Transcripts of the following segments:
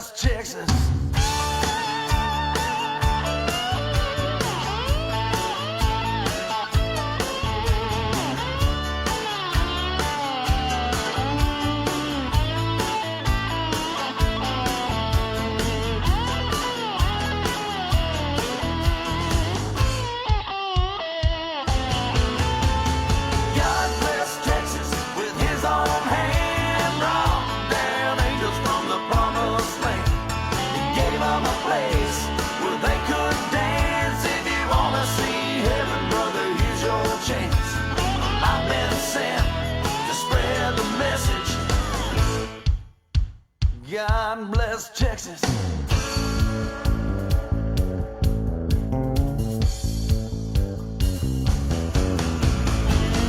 bless Texas. God bless Texas.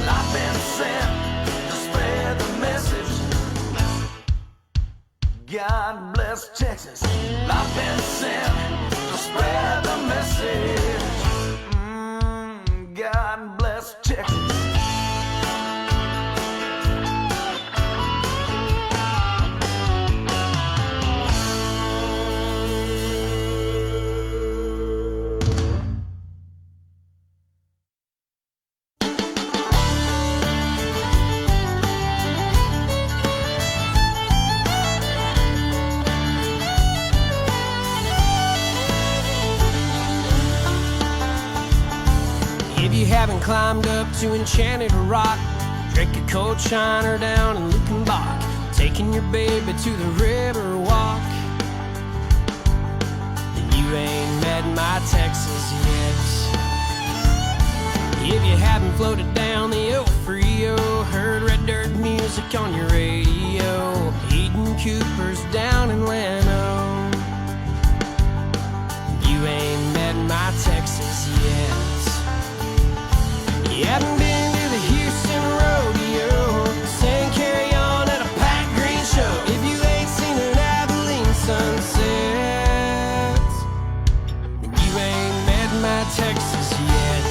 I've been sent to spread the message. God bless Texas. I've been sent to spread the message. God bless Texas. If you haven't climbed up to Enchanted Rock, drink a cold shiner down in Lukenbach, taking your baby to the river walk, then you ain't met my Texas yet. If you haven't floated down the El Frio, heard red dirt music on your radio, eating Coopers down in Llano, you ain't met my Texas yet. You haven't been to the Houston Rodeo, sang carry on at a Pat Green show. If you ain't seen an Abilene sunset, then you ain't met my Texas yet.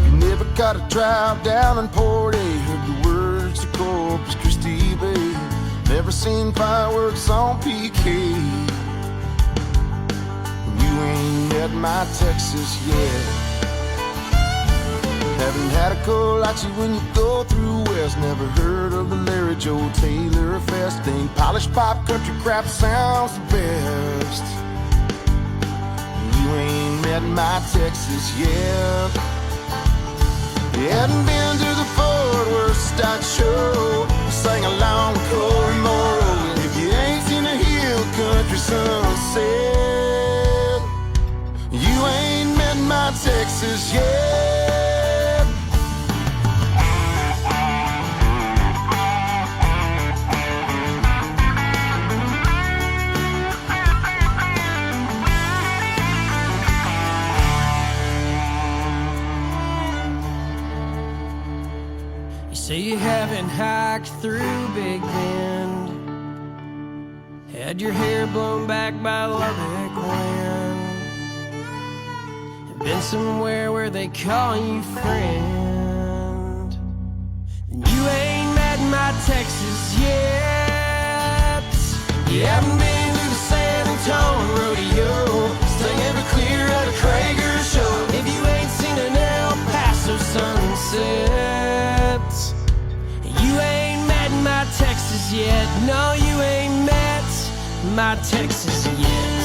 You never got a drive down in Port A, heard the words of Corpus Christi Bay, never seen fireworks on PK. You ain't met my Texas yet. Haven't had a Colachi when you go through West, never heard of the Larry Joe Taylor Fest. Think polished pop country crap sounds the best. You ain't met my Texas yet. You hadn't been to the Fort Worth Stock Show, sang along with Corey Morrow. If you ain't seen a hill country sunset, you ain't met my Texas yet. Say you haven't hiked through Big Bend, had your hair blown back by Lubbock wind, been somewhere where they call you friend, and you ain't met my Texas yet. You haven't been to the San Antonio Rodeo, sang Everclear at a Krager show. If you ain't seen an El Paso sunset, you ain't met my Texas yet. No, you ain't met my Texas yet.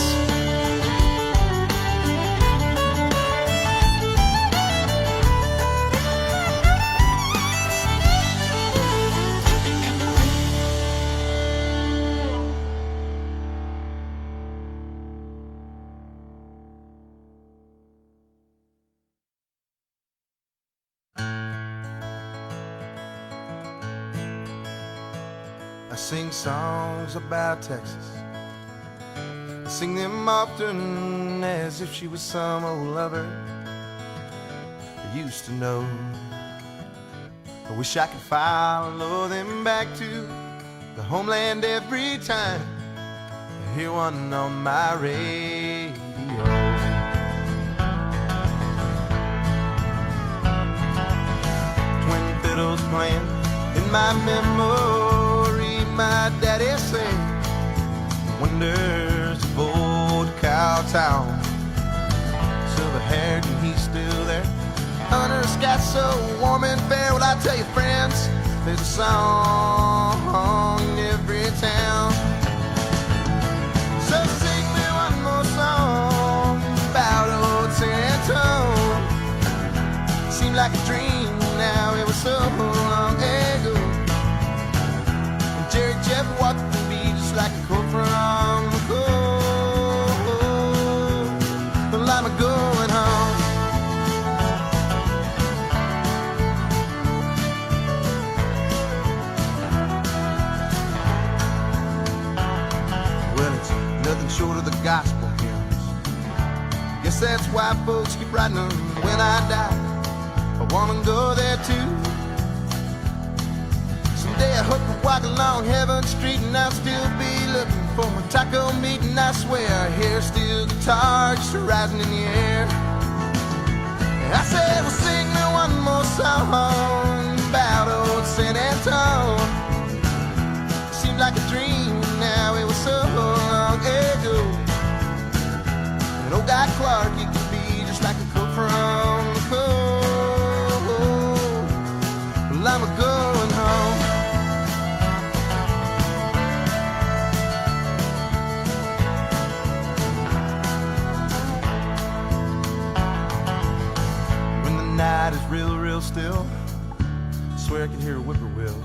I sing songs about Texas, I sing them often as if she was some old lover I used to know. I wish I could follow them back to the homeland every time I hear one on my radio. playing. In my memory, my daddy said, wonders of old Cowtown. Silver-haired and he's still there. Under a sky so warm and fair. Well, I tell you, friends, there's a song in every town. So sing me one more song about old San Antone. Seemed like a dream now, it was so long ago. And Jerry Jeff walked the beat just like a quote from the cold. Well, I'm going home. Well, it's nothing short of the gospel hymns. Guess that's why folks keep writing them when I die. I wanna go there too. Someday I hope to walk along Heaven Street and I'll still be looking for my taco meat. And I swear I hear steel guitar just rising in the air. And I said, well, sing me one more song about old San Antone. Seemed like a dream now, it was so long ago. And old Guy Clark, it could be just like a quote from the cold. Well, I'm going home. When the night is real, real still, I swear I can hear a whippoorwill.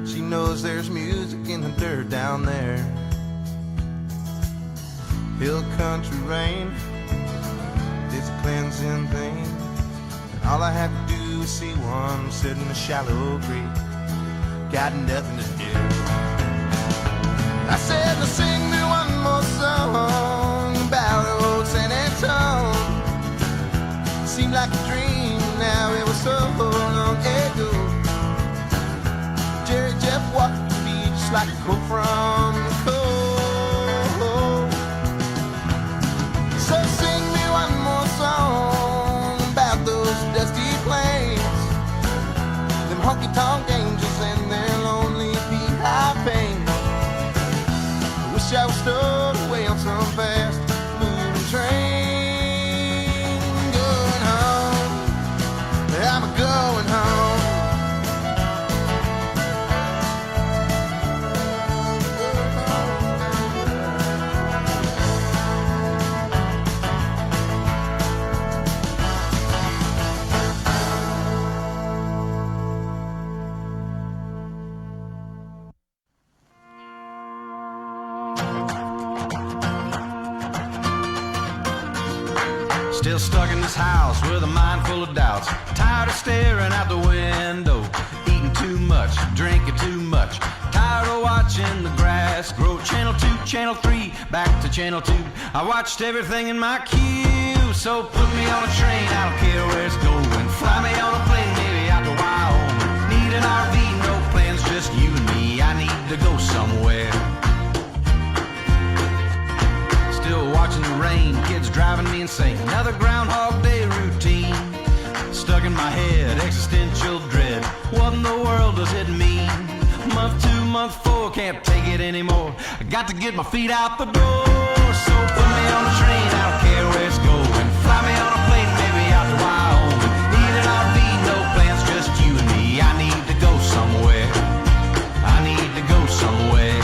She knows there's music in the dirt down there. Hill country rain, it's a cleansing thing. And all I have to do is see one sit in a shallow creek. Got nothing to do. I said, now sing me one more song about old San Antone. Seemed like a dream now, it was so long ago. Jerry Jeff walked the beat just like a quote from the cold. So sing me one more song about those dusty plains, them honky-tonk angels and their lonely beehive pain. I wish I was stowed away on some fast moving train. Going home, I'm going home. Still stuck in this house with a mind full of doubts. Tired of staring out the window. Eating too much, drinking too much. Tired of watching the grass grow. Channel 2, Channel 3, back to Channel 2. I watched everything in my queue. So put me on a train, I don't care where it's going. Fly me on a plane, maybe out to Wyoming. Need an RV, no plans, just you and me. I need to go somewhere. Still watching the rain, kids driving me insane. Another Groundhog Day routine. Stuck in my head, existential dread. What in the world does it mean? Month 2, month 4, can't take it anymore. I got to get my feet out the door. So put me on a train, I don't care where it's going. Fly me on a plane, maybe out to Wyoming. Need an RV, no plans, just you and me. I need to go somewhere. I need to go somewhere.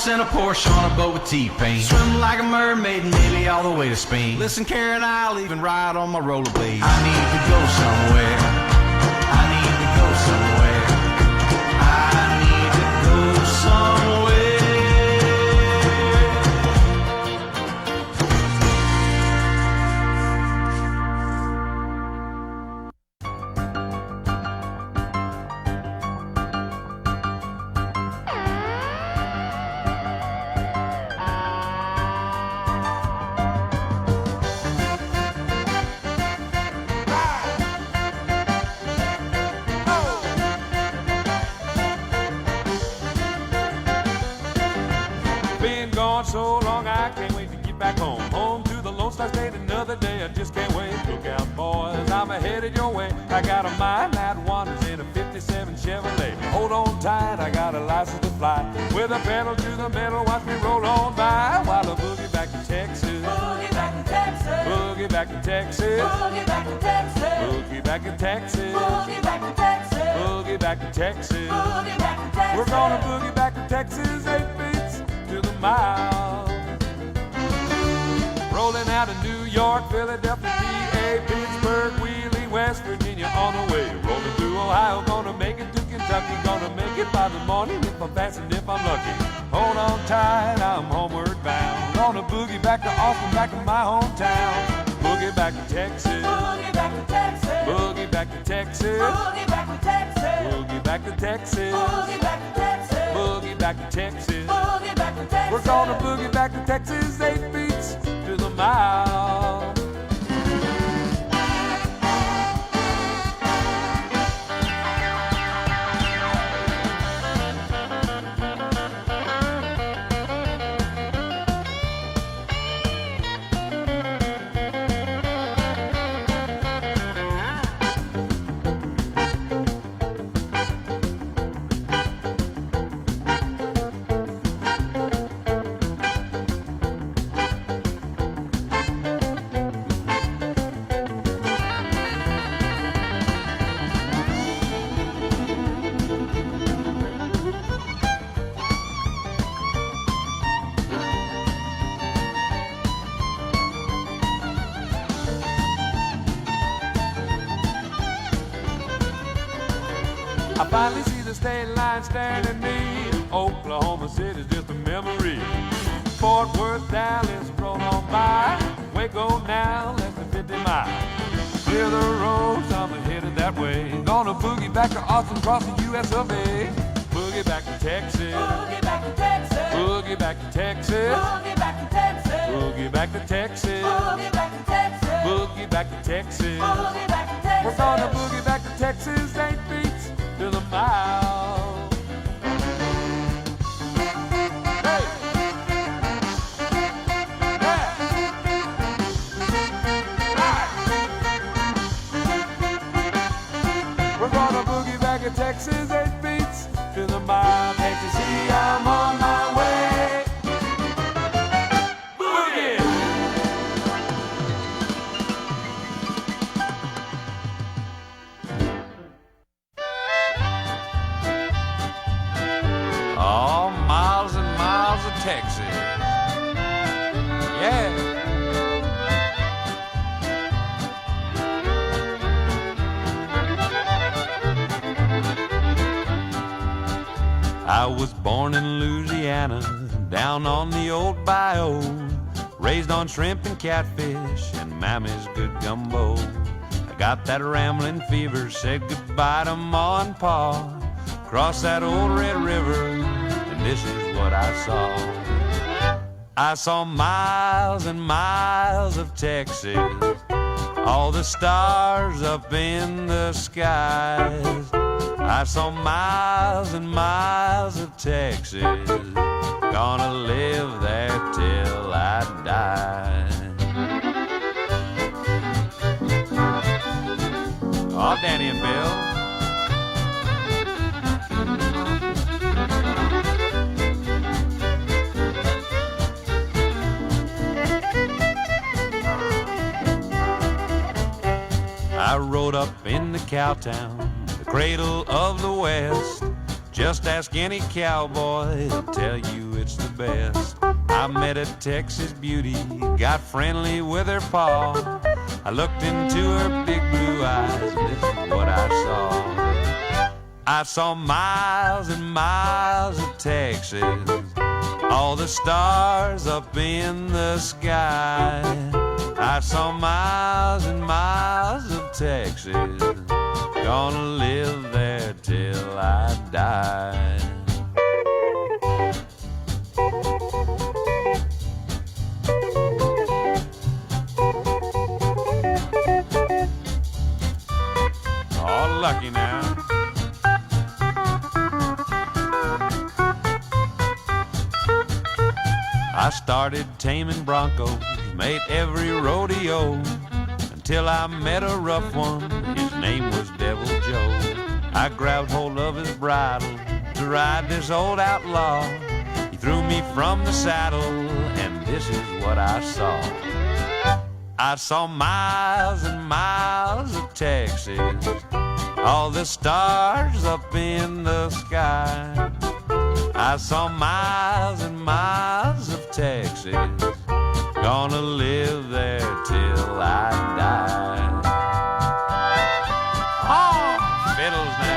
horse and a Porsche on a boat with T-Pain. Swim like a mermaid and maybe all the way to Spain. Listen, Karen, I'll even ride on my rollerblades. I need to go somewhere. I need to go somewhere. I need to go somewhere. So long I can't wait to get back home. Home to the Lone Star State another day. I just can't wait. Look out, boys, I'm headed your way. I got a mind that wanders in a 57 Chevrolet. Hold on tight, I got a license to fly. With a pedal to the metal, watch me roll on by while I boogie back to Texas. Boogie back to Texas. Boogie back to Texas. Boogie back to Texas. Boogie back to Texas. Boogie back to Texas. Boogie back to Texas. Boogie back to Texas. We're gonna boogie back to Texas, 8 beats to the mile. Rolling out of New York, Philadelphia, PA, Pittsburgh, Wheeling, West Virginia on the way. Rolling through Ohio, gonna make it to Kentucky. Gonna make it by the morning if I'm fast and if I'm lucky. Hold on tight, I'm homeward bound. Gonna boogie back to Austin, back to my hometown. Boogie back to Texas. Boogie back to Texas. Boogie back to Texas. Boogie back to Texas. Boogie back to Texas. Boogie back to Texas. Boogie back to Texas. Boogie back to Texas. We're gonna boogie back to Texas, 8 beats to the mile. I finally see the state line staring at me. Oklahoma City's just a memory. Fort Worth, Dallas, roll on by. Waco now, less than 50 miles. Clear the roads, I'm headed that way. Gonna boogie back to Austin, cross the US of A. Boogie back to Texas. Boogie back to Texas. Boogie back to Texas. Boogie back to Texas. Boogie back to Texas. Boogie back to Texas. Boogie back to Texas. Boogie back to Texas. We're gonna boogie back to Texas, 8 beats to the mile. Hey. Yeah. Right. We're gonna boogie back to Texas, 8 beats to the mile. Can't you see I'm on my way? Boogie! Oh, miles and miles of Texas. Yeah. I was born in Louisiana, down on the old bayou, raised on shrimp and catfish and Mammy's good gumbo. I got that rambling fever, said goodbye to Ma and Pa, crossed that old Red River, and this is what I saw. I saw miles and miles of Texas, all the stars up in the skies. I saw miles and miles of Texas, gonna live there till I die. Oh, Danny and Bill. I rode up into Cowtown, the cradle of the West. Just ask any cowboy, he'll tell you it's the best. I met a Texas beauty, got friendly with her paw. I looked into her big blue eyes, and this is what I saw. I saw miles and miles of Texas, all the stars up in the sky. I saw miles and miles of Texas, gonna live there till I die. All lucky now. I started taming broncos, made every rodeo, until I met a rough one, his name was Devil Joe. I grabbed hold of his bridle to ride this old outlaw. He threw me from the saddle, and this is what I saw. I saw miles and miles of Texas, all the stars up in the sky. I saw miles and miles of Texas, gonna live there till I die. Oh, fiddles now.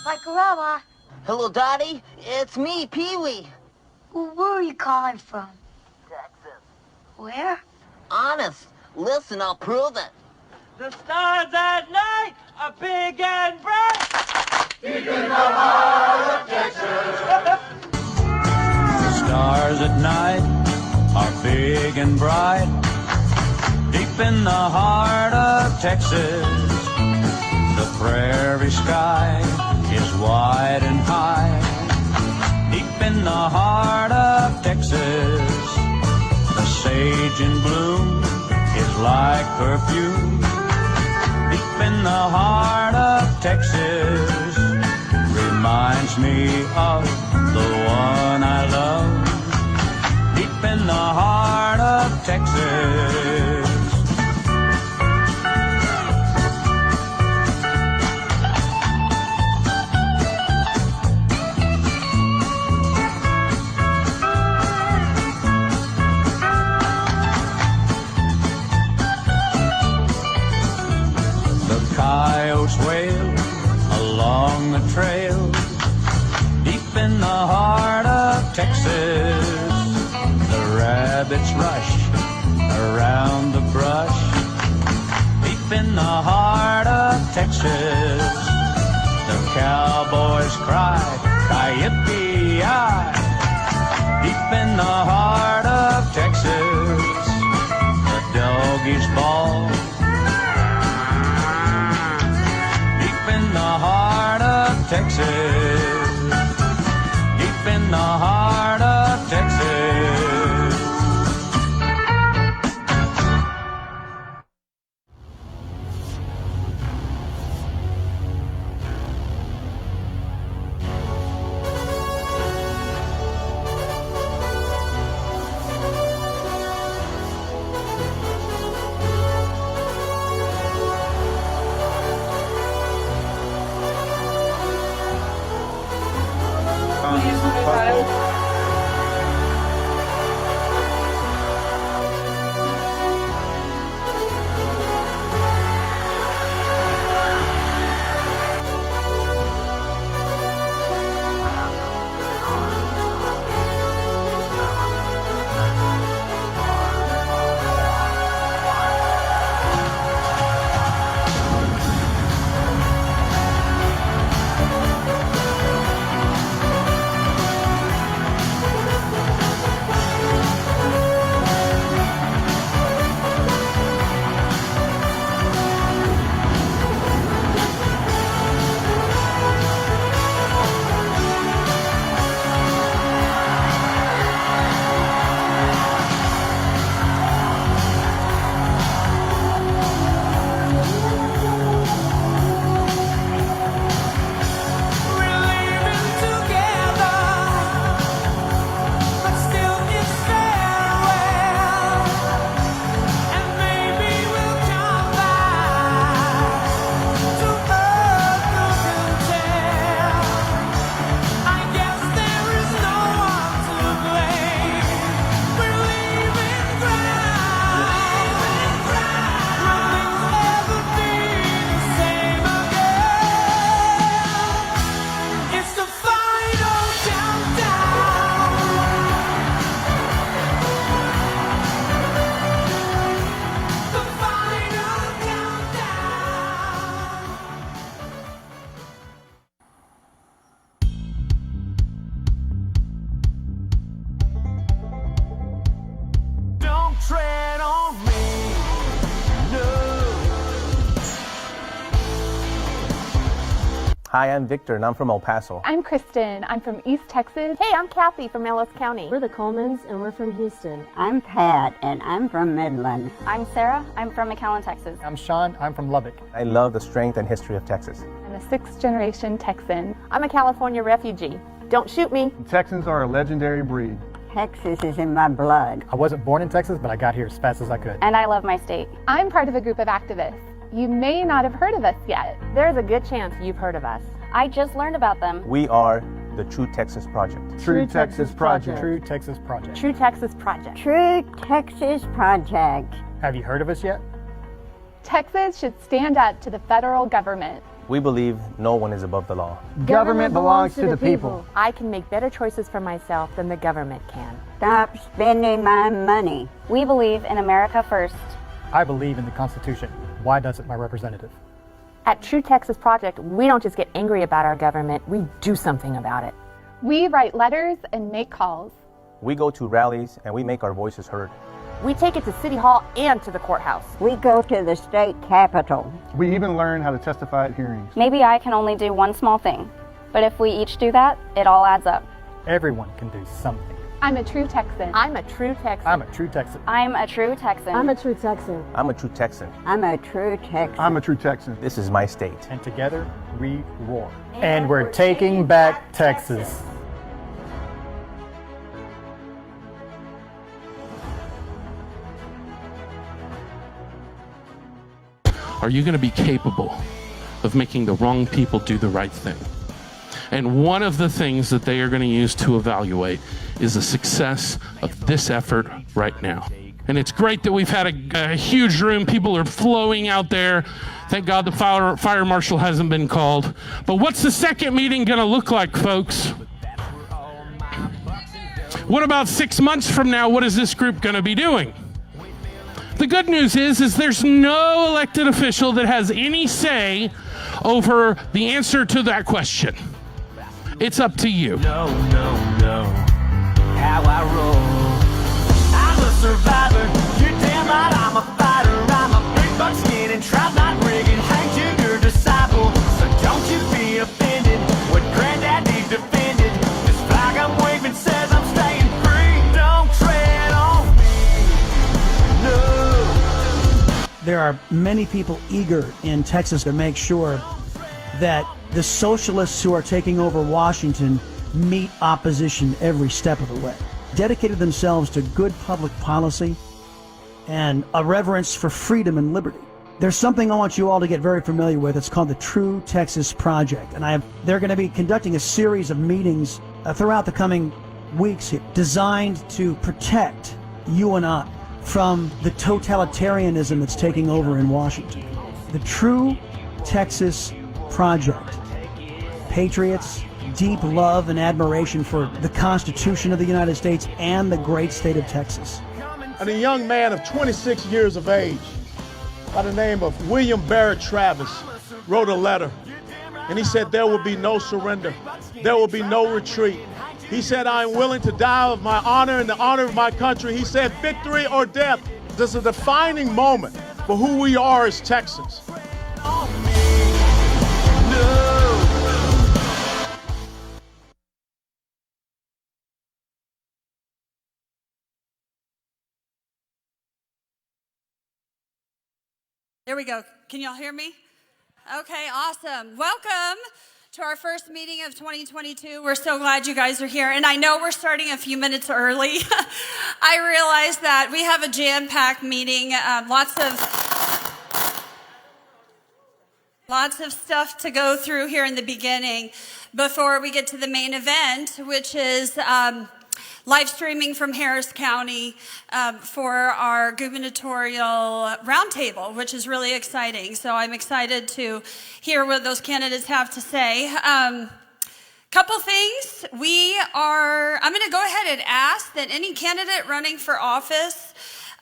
Like Gorilla. Hello, Dottie. It's me, Pee-wee. Where are you calling from? Texas. Where? Honest. Listen, I'll prove it. The stars at night are big and bright. The stars at night are big and bright. Deep in the heart of Texas, the prairie sky is wide and high. Deep in the heart of Texas, the sage in bloom is like perfume. Deep in the heart of Texas, reminds me of the one I love. Deep in the heart of Texas. Coyotes wail along the trail. Deep in the heart of Texas, the rabbits rush around the brush. Deep in the heart of Texas, the cowboys cry, Ki-yip-ki-yay. Deep in the heart of Texas, the doggies bawl. In the heart of Texas, deep in the heart of Texas. Tread on me, no. Hi, I'm Victor, and I'm from El Paso. I'm Kristen. I'm from East Texas. Hey, I'm Kathy from Ellis County. We're the Colemans, and we're from Houston. I'm Pat, and I'm from Midland. I'm Sarah. I'm from McAllen, Texas. I'm Sean. I'm from Lubbock. I love the strength and history of Texas. I'm a sixth-generation Texan. I'm a California refugee. Don't shoot me. Texans are a legendary breed. Texas is in my blood. I wasn't born in Texas, but I got here as fast as I could. And I love my state. I'm part of a group of activists. You may not have heard of us yet. There's a good chance you've heard of us. I just learned about them. We are the True Texas Project. True Texas Project. True Texas Project. True Texas Project. True Texas Project. Have you heard of us yet? Texas should stand up to the federal government. We believe no one is above the law. Government belongs to the people. I can make better choices for myself than the government can. Stop spending my money. We believe in America first. I believe in the Constitution. Why doesn't my representative? At True Texas Project, we don't just get angry about our government, we do something about it. We write letters and make calls. We go to rallies and we make our voices heard. We take it to City Hall and to the courthouse. We go to the state capitol. We even learn how to testify at hearings. Maybe I can only do one small thing, but if we each do that, it all adds up. Everyone can do something. I'm a true Texan. I'm a true Texan. I'm a true Texan. I'm a true Texan. I'm a true Texan. I'm a true Texan. I'm a true Texan. I'm a true Texan. This is my state. And together we roar. And we're taking back Texas. Are you going to be capable of making the wrong people do the right thing? And one of the things that they are going to use to evaluate is the success of this effort right now. And it's great that we've had a huge room. People are flowing out there. Thank God the fire marshal hasn't been called. But what's the second meeting going to look like, folks? What about 6 months from now? What is this group going to be doing? The good news is there's no elected official that has any say over the answer to that question. It's up to you. No, how I roll. I'm a survivor, you're damn right I'm a fighter. I'm a big buckskin and trout knot rigging Hank Jr. disciple. So don't you be offended when Granddaddy defended. This flag I'm waving says I'm staying free. Don't tread on me, no. There are many people eager in Texas to make sure that the socialists who are taking over Washington meet opposition every step of the way. Dedicated themselves to good public policy and a reverence for freedom and liberty. There's something I want you all to get very familiar with. It's called the True Texas Project. And they're going to be conducting a series of meetings throughout the coming weeks here, designed to protect you and I from the totalitarianism that's taking over in Washington. The True Texas Project. Patriots, deep love and admiration for the Constitution of the United States and the great state of Texas. And a young man of 26 years of age by the name of William Barrett Travis wrote a letter, and he said there will be no surrender, there will be no retreat. He said, I am willing to die of my honor and the honor of my country. He said, victory or death. This is a defining moment for who we are as Texans. There we go. Can y'all hear me? Okay, awesome. Welcome to our first meeting of 2022. We're so glad you guys are here. And I know we're starting a few minutes early. I realize that we have a jam-packed meeting, lots of stuff to go through here in the beginning before we get to the main event, which is live streaming from Harris County for our gubernatorial roundtable, which is really exciting. So I'm excited to hear what those candidates have to say. Couple things. I'm going to go ahead and ask that any candidate running for office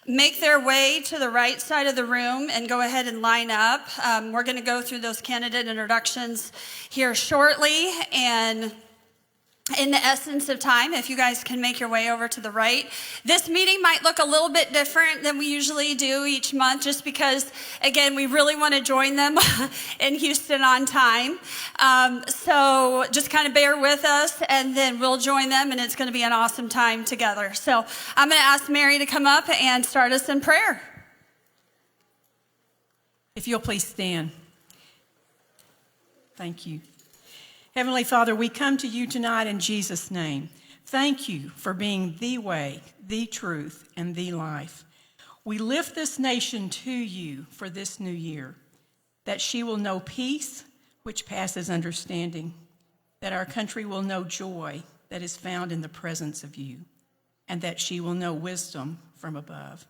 make their way to the right side of the room and go ahead and line up. We're going to go through those candidate introductions here shortly, and in the essence of time, if you guys can make your way over to the right. This meeting might look a little bit different than we usually do each month, just because, again, we really want to join them in Houston on time. So just kind of bear with us, and then we'll join them, and it's going to be an awesome time together. So I'm going to ask Mary to come up and start us in prayer. If you'll please stand. Thank you. Heavenly Father, we come to you tonight in Jesus' name. Thank you for being the way, the truth, and the life. We lift this nation to you for this new year, that she will know peace, which passes understanding, that our country will know joy that is found in the presence of you, and that she will know wisdom from above.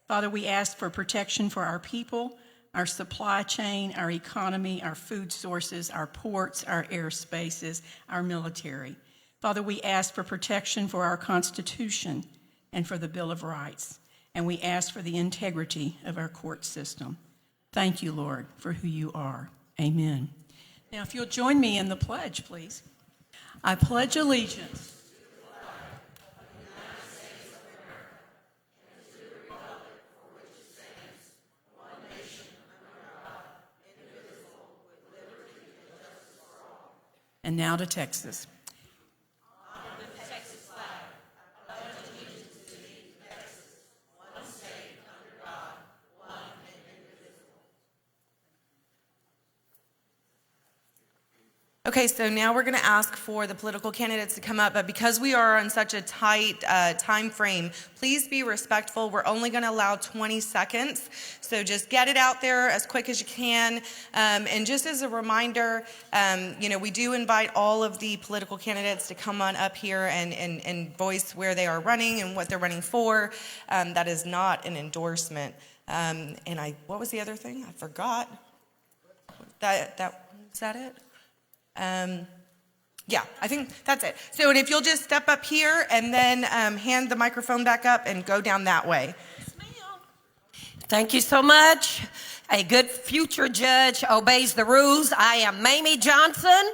Father, we ask for protection for our people, our supply chain, our economy, our food sources, our ports, our airspaces, our military. Father, we ask for protection for our Constitution and for the Bill of Rights, and we ask for the integrity of our court system. Thank you, Lord, for who you are. Amen. Now, if you'll join me in the pledge, please. I pledge allegiance and now to Texas. Okay, so now we're going to ask for the political candidates to come up, but because we are on such a tight time frame, please be respectful. We're only going to allow 20 seconds, so just get it out there as quick as you can. And just as a reminder, we do invite all of the political candidates to come on up here and voice where they are running and what they're running for. That is not an endorsement. What was the other thing? I forgot. Is that it? Yeah, I think that's it. So, and if you'll just step up here and then hand the microphone back up and go down that way. Thank you so much. A good future judge obeys the rules. I am Mamie Johnson.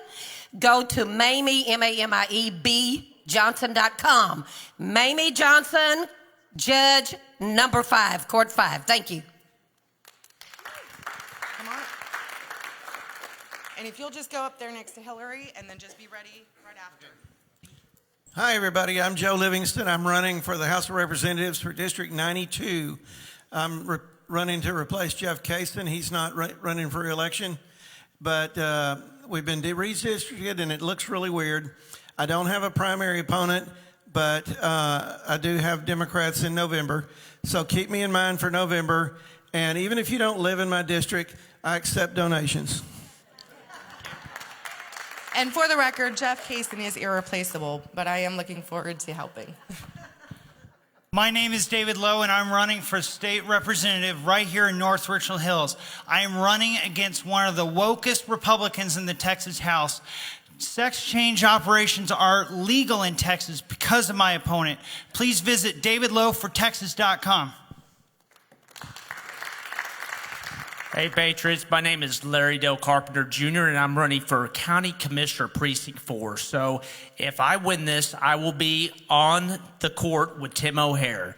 Go to Mamie, M-A-M-I-E-B, Johnson.com. Mamie Johnson, Judge number 5, Court 5. Thank you. And if you'll just go up there next to Hillary and then just be ready right after. Hi, everybody. I'm Joe Livingston. I'm running for the House of Representatives for District 92. I'm running to replace Jeff Cason. He's not running for re-election, but we've been redistricted, and it looks really weird. I don't have a primary opponent, but I do have Democrats in November. So keep me in mind for November. And even if you don't live in my district, I accept donations. And for the record, Jeff Cason is irreplaceable, but I am looking forward to helping. My name is David Lowe, and I'm running for state representative right here in North Richland Hills. I am running against one of the wokest Republicans in the Texas House. Sex change operations are legal in Texas because of my opponent. Please visit davidlowefortexas.com. Hey, Patriots. My name is Larry Dale Carpenter Jr., and I'm running for County Commissioner Precinct 4. So if I win this, I will be on the court with Tim O'Hare.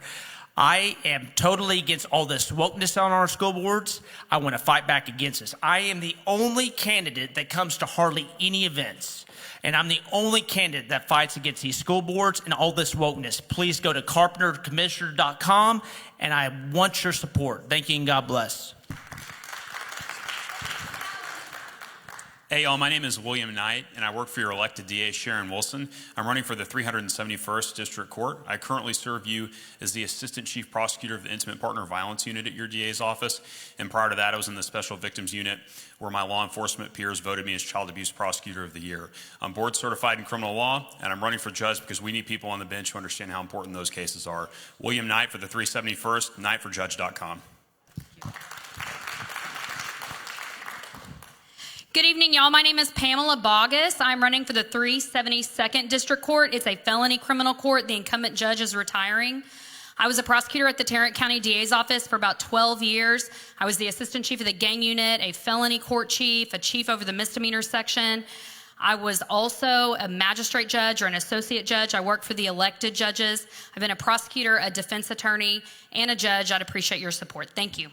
I am totally against all this wokeness on our school boards. I want to fight back against this. I am the only candidate that comes to hardly any events. And I'm the only candidate that fights against these school boards and all this wokeness. Please go to carpentercommissioner.com, and I want your support. Thank you, and God bless. Hey y'all, my name is William Knight, and I work for your elected DA, Sharon Wilson. I'm running for the 371st District Court. I currently serve you as the Assistant Chief Prosecutor of the Intimate Partner Violence Unit at your DA's office, and prior to that I was in the Special Victims Unit, where my law enforcement peers voted me as Child Abuse Prosecutor of the Year. I'm board certified in criminal law, and I'm running for judge because we need people on the bench who understand how important those cases are. William Knight for the 371st, knightforjudge.com. Good evening, y'all. My name is Pamela Bogus. I'm running for the 372nd District Court. It's a felony criminal court. The incumbent judge is retiring. I was a prosecutor at the Tarrant County DA's office for about 12 years. I was the assistant chief of the gang unit, a felony court chief, a chief over the misdemeanor section. I was also a magistrate judge or an associate judge. I worked for the elected judges. I've been a prosecutor, a defense attorney, and a judge. I'd appreciate your support. Thank you.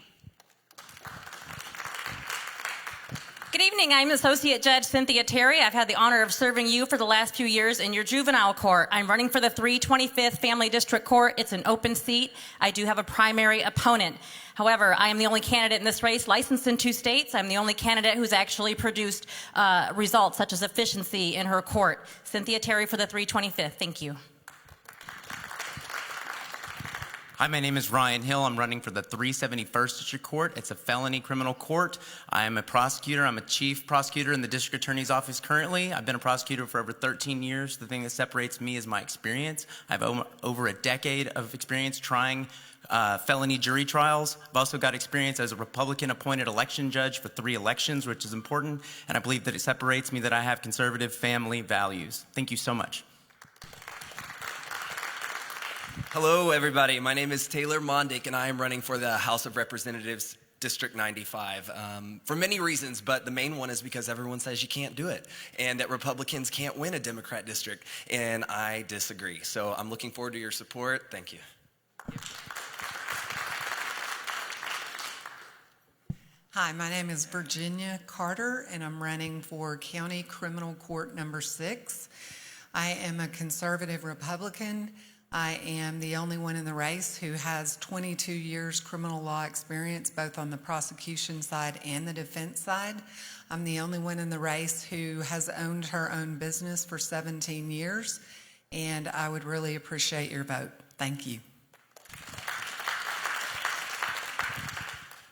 Good evening. I'm Associate Judge Cynthia Terry. I've had the honor of serving you for the last few years in your juvenile court. I'm running for the 325th Family District Court. It's an open seat. I do have a primary opponent. However, I am the only candidate in this race licensed in 2 states. I'm the only candidate who's actually produced results such as efficiency in her court. Cynthia Terry for the 325th. Thank you. Hi, my name is Ryan Hill. I'm running for the 371st District Court. It's a felony criminal court. I am a prosecutor. I'm a chief prosecutor in the district attorney's office currently. I've been a prosecutor for over 13 years. The thing that separates me is my experience. I have over a decade of experience trying felony jury trials. I've also got experience as a Republican-appointed election judge for 3 elections, which is important, and I believe that it separates me that I have conservative family values. Thank you so much. Hello, everybody. My name is Taylor Mondick, and I am running for the House of Representatives, District 95, for many reasons, but the main one is because everyone says you can't do it, and that Republicans can't win a Democrat district, and I disagree. So I'm looking forward to your support. Thank you. Hi, my name is Virginia Carter, and I'm running for County Criminal Court number 6. I am a conservative Republican. I am the only one in the race who has 22 years criminal law experience, both on the prosecution side and the defense side. I'm the only one in the race who has owned her own business for 17 years, and I would really appreciate your vote. Thank you.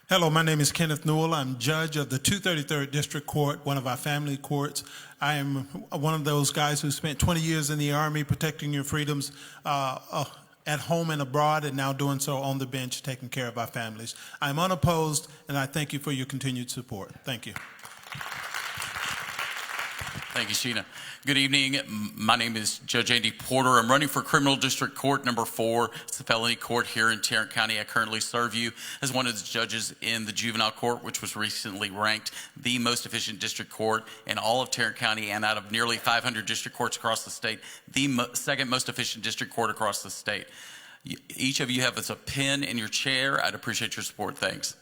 Hello, my name is Kenneth Newell. I'm judge of the 233rd District Court, one of our family courts. I am one of those guys who spent 20 years in the Army protecting your freedoms at home and abroad, and now doing so on the bench, taking care of our families. I'm unopposed, and I thank you for your continued support. Thank you. Thank you, Sheena. Good evening. My name is Judge Andy Porter. I'm running for Criminal District Court number 4. It's a felony court here in Tarrant County. I currently serve you as one of the judges in the juvenile court, which was recently ranked the most efficient district court in all of Tarrant County, and out of nearly 500 district courts across the state, the second most efficient district court across the state. Each of you have a pen in your chair. I'd appreciate your support. Thanks.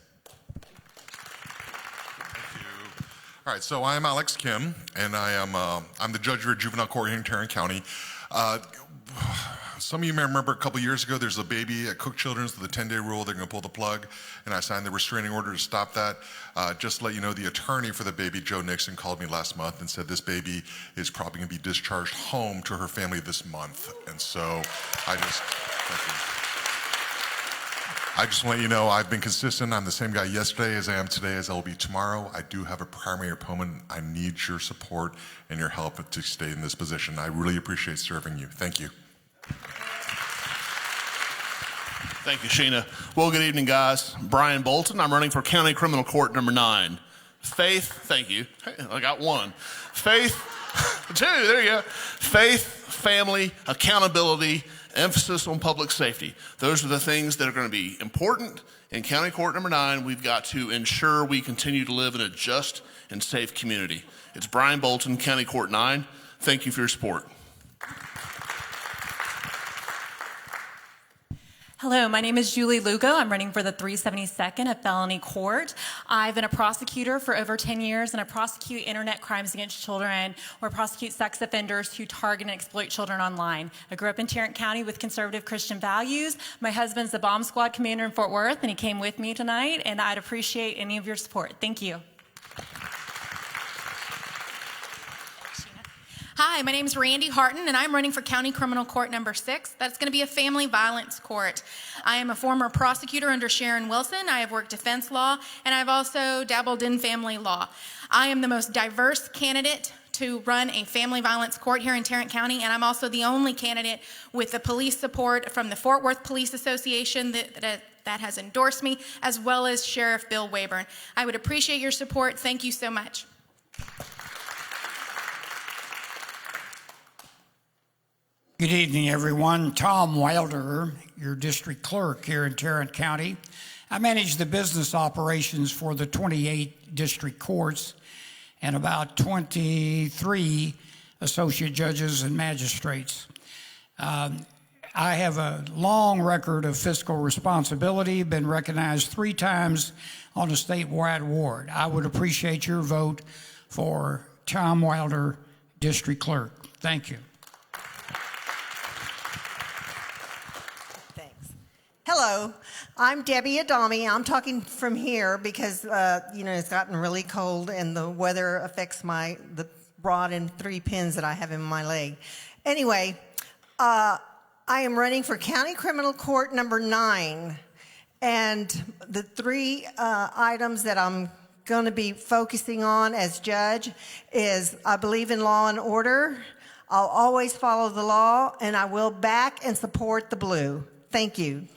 All right, so I'm Alex Kim, and I'm the judge of juvenile court here in Tarrant County. Some of you may remember a couple years ago, there's a baby at Cook Children's with the 10-day rule. They're going to pull the plug, and I signed the restraining order to stop that. Just to let you know, the attorney for the baby, Joe Nixon, called me last month and said this baby is probably going to be discharged home to her family this month. And so thank you. I just want you to know I've been consistent. I'm the same guy yesterday as I am today as I will be tomorrow. I do have a primary opponent. I need your support and your help to stay in this position. I really appreciate serving you. Thank you. Thank you, Sheena. Well, good evening, guys. Brian Bolton. I'm running for County Criminal Court number 9. Faith, thank you. Hey, I got 1. Faith, 2, there you go. Faith, family, accountability, emphasis on public safety. Those are the things that are going to be important in County Court number 9. We've got to ensure we continue to live in a just and safe community. It's Brian Bolton, County Court 9. Thank you for your support. Hello, my name is Julie Lugo. I'm running for the 372nd of Felony Court. I've been a prosecutor for over 10 years, and I prosecute internet crimes against children or prosecute sex offenders who target and exploit children online. I grew up in Tarrant County with conservative Christian values. My husband's the bomb squad commander in Fort Worth, and he came with me tonight, and I'd appreciate any of your support. Thank you. Hi, my name is Randy Harton, and I'm running for County Criminal Court number 6. That's going to be a family violence court. I am a former prosecutor under Sharon Wilson. I have worked defense law, and I've also dabbled in family law. I am the most diverse candidate to run a family violence court here in Tarrant County, and I'm also the only candidate with the police support from the Fort Worth Police Association that has endorsed me, as well as Sheriff Bill Wayburn. I would appreciate your support. Thank you so much. Good evening, everyone. Tom Wilder, your district clerk here in Tarrant County. I manage the business operations for the 28 district courts and about 23 associate judges and magistrates. I have a long record of fiscal responsibility, been recognized 3 times on a statewide award. I would appreciate your vote for Tom Wilder, district clerk. Thank you. Hello, I'm Debbie Adami. I'm talking from here because, it's gotten really cold and the weather affects the rod and 3 pins that I have in my leg. Anyway, I am running for County Criminal Court number 9. And the 3 items that I'm going to be focusing on as judge is I believe in law and order. I'll always follow the law, and I will back and support the blue. Thank you.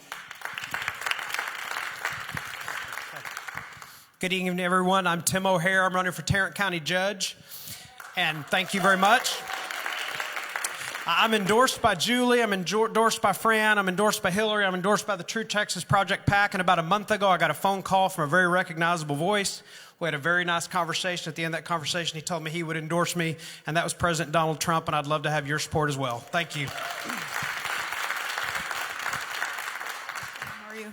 Good evening, everyone. I'm Tim O'Hare. I'm running for Tarrant County Judge. And thank you very much. I'm endorsed by Julie. I'm endorsed by Fran. I'm endorsed by Hillary. I'm endorsed by the True Texas Project PAC. And about a month ago, I got a phone call from a very recognizable voice. We had a very nice conversation. At the end of that conversation, he told me he would endorse me, and that was President Donald Trump, and I'd love to have your support as well. Thank you. How are you?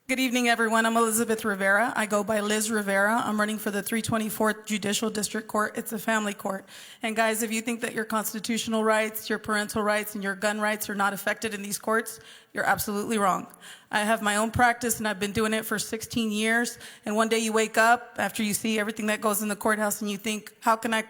Good evening, everyone. I'm Elizabeth Rivera. I go by Liz Rivera. I'm running for the 324th Judicial District Court. It's a family court. And guys, if you think that your constitutional rights, your parental rights, and your gun rights are not affected in these courts, you're absolutely wrong. I have my own practice, and I've been doing it for 16 years. And one day you wake up after you see everything that goes in the courthouse, and you think, how can I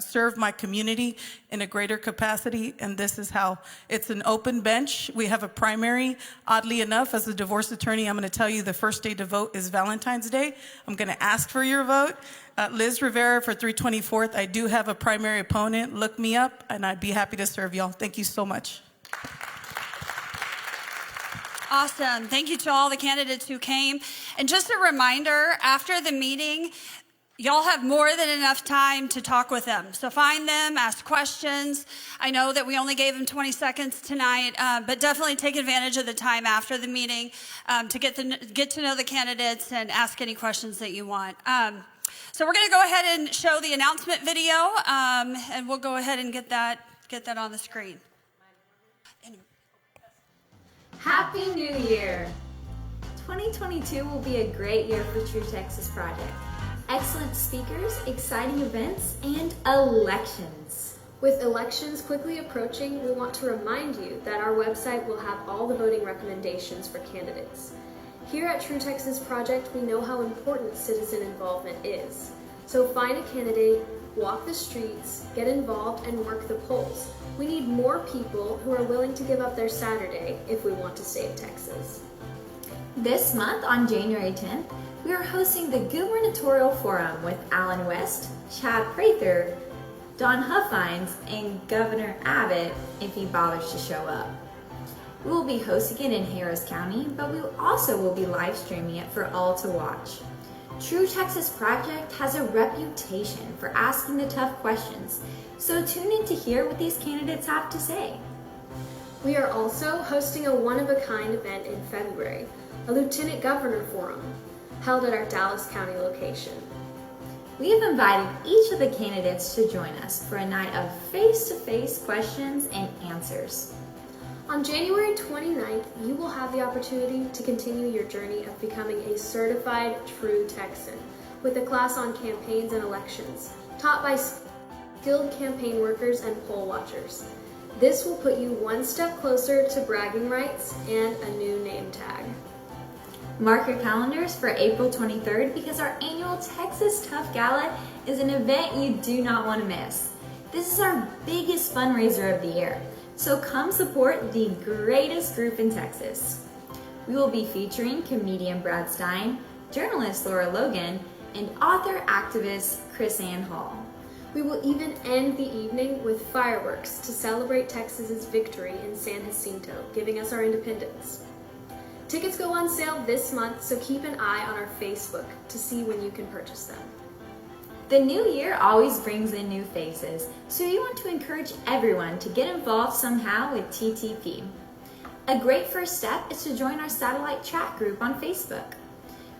serve my community in a greater capacity? And this is how. It's an open bench. We have a primary. Oddly enough, as a divorce attorney, I'm going to tell you the first day to vote is Valentine's Day. I'm going to ask for your vote. Liz Rivera for 324th. I do have a primary opponent. Look me up, and I'd be happy to serve y'all. Thank you so much. Awesome. Thank you to all the candidates who came. And just a reminder, after the meeting, y'all have more than enough time to talk with them. So find them, ask questions. I know that we only gave them 20 seconds tonight, but definitely take advantage of the time after the meeting to get to know the candidates and ask any questions that you want. So we're going to go ahead and show the announcement video, and we'll go ahead and get that on the screen. Happy New Year! 2022 will be a great year for True Texas Project. Excellent speakers, exciting events, and elections. With elections quickly approaching, we want to remind you that our website will have all the voting recommendations for candidates. Here at True Texas Project, we know how important citizen involvement is. So find a candidate, walk the streets, get involved, and work the polls. We need more people who are willing to give up their Saturday if we want to save Texas. This month, on January 10th, we are hosting the Gubernatorial Forum with Alan West, Chad Prather, Don Huffines, and Governor Abbott if he bothers to show up. We will be hosting it in Harris County, but we also will be live streaming it for all to watch. True Texas Project has a reputation for asking the tough questions, so tune in to hear what these candidates have to say. We are also hosting a one-of-a-kind event in February, a Lieutenant Governor Forum, held at our Dallas County location. We have invited each of the candidates to join us for a night of face-to-face questions and answers. On January 29th, you will have the opportunity to continue your journey of becoming a certified true Texan with a class on campaigns and elections, taught by skilled campaign workers and poll watchers. This will put you one step closer to bragging rights and a new name tag. Mark your calendars for April 23rd because our annual Texas Tough Gala is an event you do not want to miss. This is our biggest fundraiser of the year. So come support the greatest group in Texas. We will be featuring comedian Brad Stein, journalist Laura Logan, and author-activist Chris Ann Hall. We will even end the evening with fireworks to celebrate Texas's victory in San Jacinto, giving us our independence. Tickets go on sale this month, so keep an eye on our Facebook to see when you can purchase them. The new year always brings in new faces, so we want to encourage everyone to get involved somehow with TTP. A great first step is to join our satellite chat group on Facebook.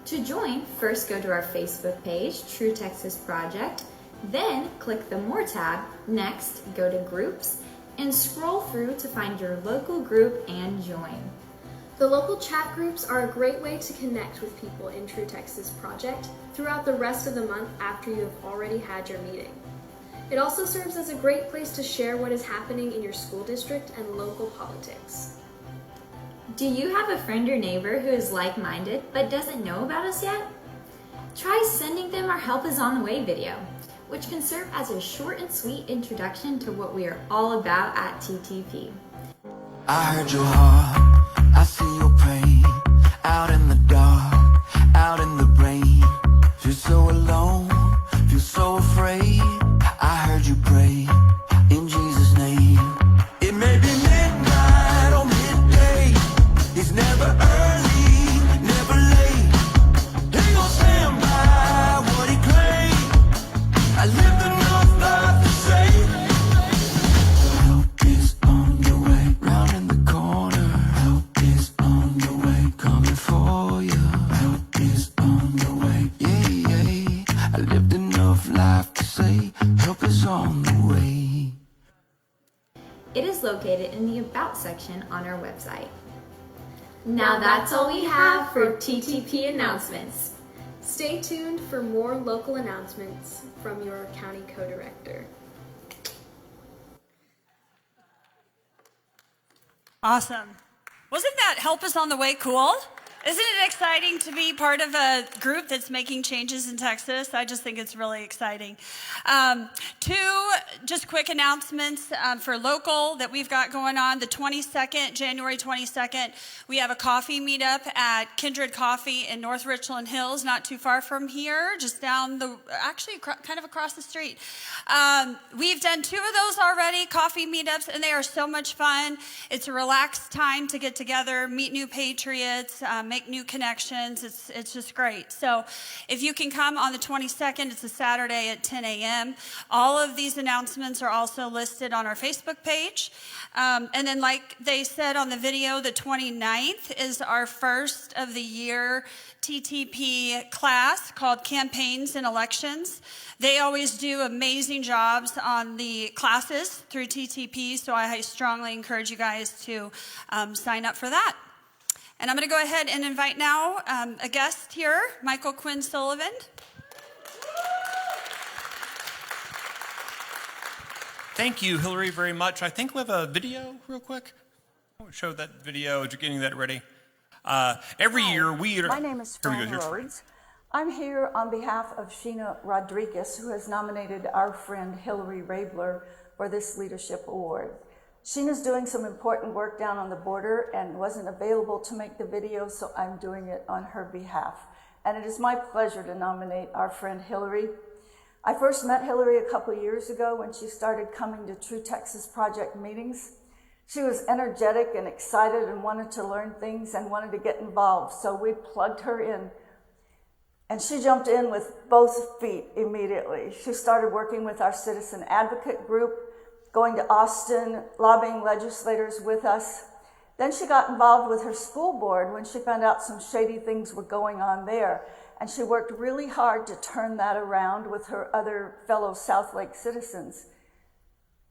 To join, first go to our Facebook page, True Texas Project, then click the More tab, next go to Groups, and scroll through to find your local group and join. The local chat groups are a great way to connect with people in True Texas Project throughout the rest of the month after you have already had your meeting. It also serves as a great place to share what is happening in your school district and local politics. Do you have a friend or neighbor who is like-minded but doesn't know about us yet? Try sending them our Help Is On The Way video, which can serve as a short and sweet introduction to what we are all about at TTP. I heard your heart. I see your pain, out in the dark, out in the rain. Feel so alone, feel so afraid. I heard you pray, in Jesus' name. It may be midnight or midday. It's never early, never late. He gon' stand by on the way. It is located in the About section on our website. Now that's all we have for TTP announcements. Stay tuned for more local announcements from your county co-director. Awesome. Wasn't that Help Us on the Way cool? Isn't it exciting to be part of a group that's making changes in Texas? I just think it's really exciting. Two just quick announcements for local that we've got going on. The 22nd, January 22nd, we have a coffee meetup at Kindred Coffee in North Richland Hills, not too far from here, just down the, actually kind of across the street. We've done 2 of those already, coffee meetups, and they are so much fun. It's a relaxed time to get together, meet new patriots, make new connections. It's just great. So if you can come on the 22nd, it's a Saturday at 10 a.m. All of these announcements are also listed on our Facebook page. And then like they said on the video, the 29th is our first of the year TTP class called Campaigns and Elections. They always do amazing jobs on the classes through TTP, so I strongly encourage you guys to sign up for that. And I'm going to go ahead and invite now a guest here, Michael Quinn Sullivan. Thank you, Hillary, very much. I think we have a video real quick. I'll show that video as you're getting that ready. Every year we... My name is Fran Rhodes. I'm here on behalf of Sheena Rodriguez, who has nominated our friend Hillary Rabler for this leadership award. Sheena's doing some important work down on the border and wasn't available to make the video, so I'm doing it on her behalf. And it is my pleasure to nominate our friend Hillary. I first met Hillary a couple years ago when she started coming to True Texas Project meetings. She was energetic and excited and wanted to learn things and wanted to get involved, so we plugged her in. And she jumped in with both feet immediately. She started working with our citizen advocate group, going to Austin, lobbying legislators with us. Then she got involved with her school board when she found out some shady things were going on there. And she worked really hard to turn that around with her other fellow South Lake citizens.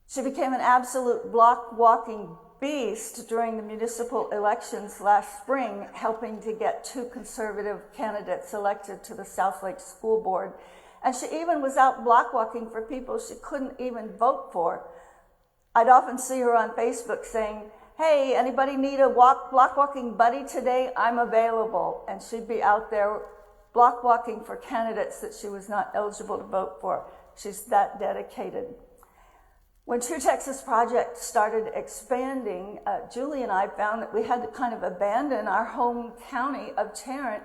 She became an absolute block-walking beast during the municipal elections last spring, helping to get 2 conservative candidates elected to the South Lake School Board. And she even was out block-walking for people she couldn't even vote for. I'd often see her on Facebook saying, "Hey, anybody need a block-walking buddy today? I'm available." And she'd be out there block-walking for candidates that she was not eligible to vote for. She's that dedicated. When True Texas Project started expanding, Julie and I found that we had to kind of abandon our home county of Tarrant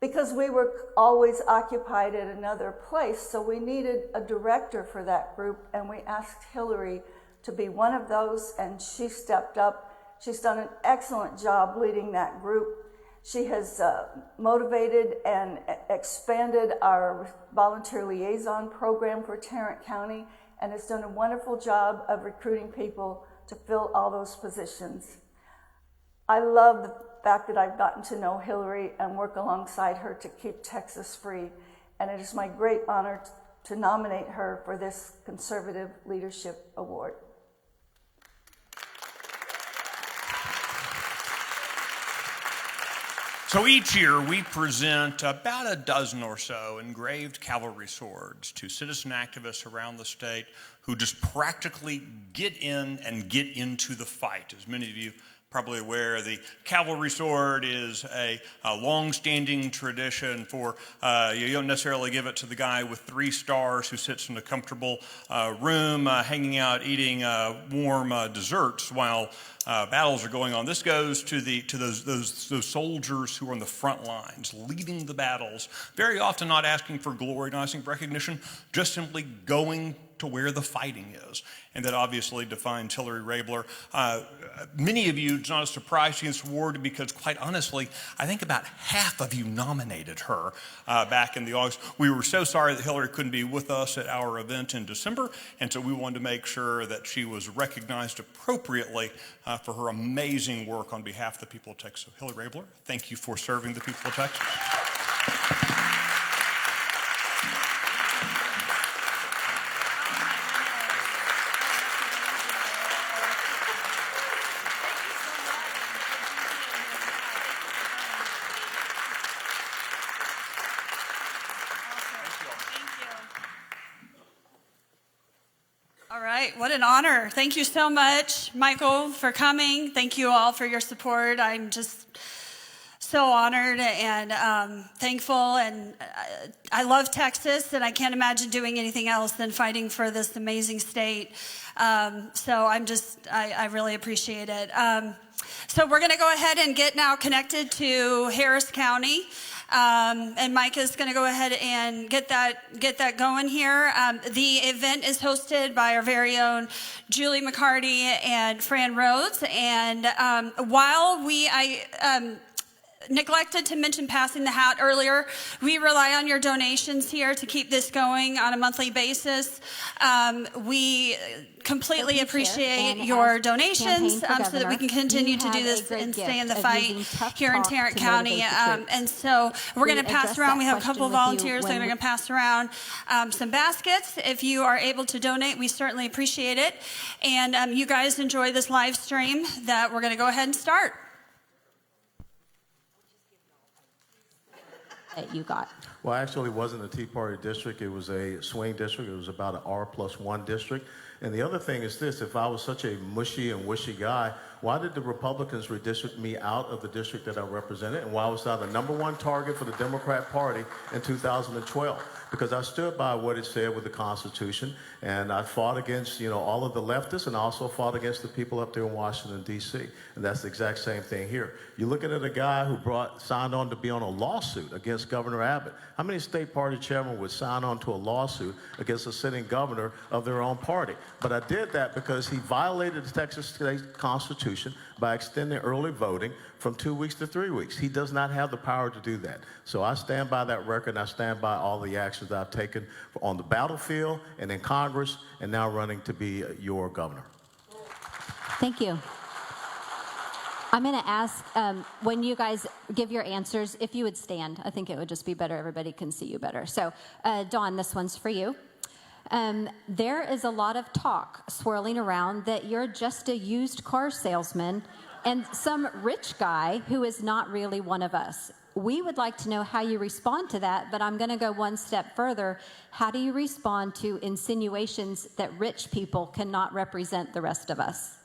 because we were always occupied at another place. So we needed a director for that group, and we asked Hillary to be one of those, and she stepped up. She's done an excellent job leading that group. She has motivated and expanded our volunteer liaison program for Tarrant County and has done a wonderful job of recruiting people to fill all those positions. I love the fact that I've gotten to know Hillary and work alongside her to keep Texas free, and it is my great honor to nominate her for this Conservative Leadership Award. So each year we present about a dozen or so engraved cavalry swords to citizen activists around the state who just practically get in and get into the fight. As many of you probably aware, the cavalry sword is a long-standing tradition for, you don't necessarily give it to the guy with 3 stars who sits in a comfortable room hanging out eating warm desserts while battles are going on. This goes to those soldiers who are on the front lines, leading the battles, very often not asking for glory, not asking for recognition, just simply going to where the fighting is. And that obviously defines Hillary Rabler. Many of you, it's not a surprise she gets awarded because, quite honestly, I think about half of you nominated her back in the August. We were so sorry that Hillary couldn't be with us at our event in December, and so we wanted to make sure that she was recognized appropriately for her amazing work on behalf of the people of Texas. So Hillary Rabler, thank you for serving the people of Texas. All right, what an honor. Thank you so much, Michael, for coming. Thank you all for your support. I'm just so honored and thankful, and I love Texas, and I can't imagine doing anything else than fighting for this amazing state. So I really appreciate it. So we're gonna go ahead and get now connected to Harris County. And Mike is going to go ahead and get that going here. The event is hosted by our very own Julie McCarty and Fran Rhodes. And while I neglected to mention passing the hat earlier, we rely on your donations here to keep this going on a monthly basis. We completely appreciate your donations so that we can continue to do this and stay in the fight here in Tarrant County. And so we're going to pass around. We have a couple of volunteers that are going to pass around some baskets. If you are able to donate, we certainly appreciate it. And you guys enjoy this live stream that we're going to go ahead and start. That you got? Well, actually, it wasn't a Tea Party district. It was a swing district. It was about an R+1 district. And the other thing is this: if I was such a mushy and wishy guy, why did the Republicans redistrict me out of the district that I represented? And why was I the #1 target for the Democrat Party in 2012? Because I stood by what it said with the Constitution, and I fought against, all of the leftists, and I also fought against the people up there in Washington, D.C. And that's the exact same thing here. You're looking at a guy who signed on to be on a lawsuit against Governor Abbott. How many state party chairmen would sign on to a lawsuit against a sitting governor of their own party? But I did that because he violated the Texas state Constitution by extending early voting from 2 weeks to 3 weeks. He does not have the power to do that. So I stand by that record, and I stand by all the actions I've taken on the battlefield and in Congress, and now running to be your governor. Thank you. I'm going to ask, when you guys give your answers, if you would stand. I think it would just be better. Everybody can see you better. So, Dawn, this one's for you. There is a lot of talk swirling around that you're just a used car salesman and some rich guy who is not really one of us. We would like to know how you respond to that, but I'm going to go one step further. How do you respond to insinuations that rich people cannot represent the rest of us?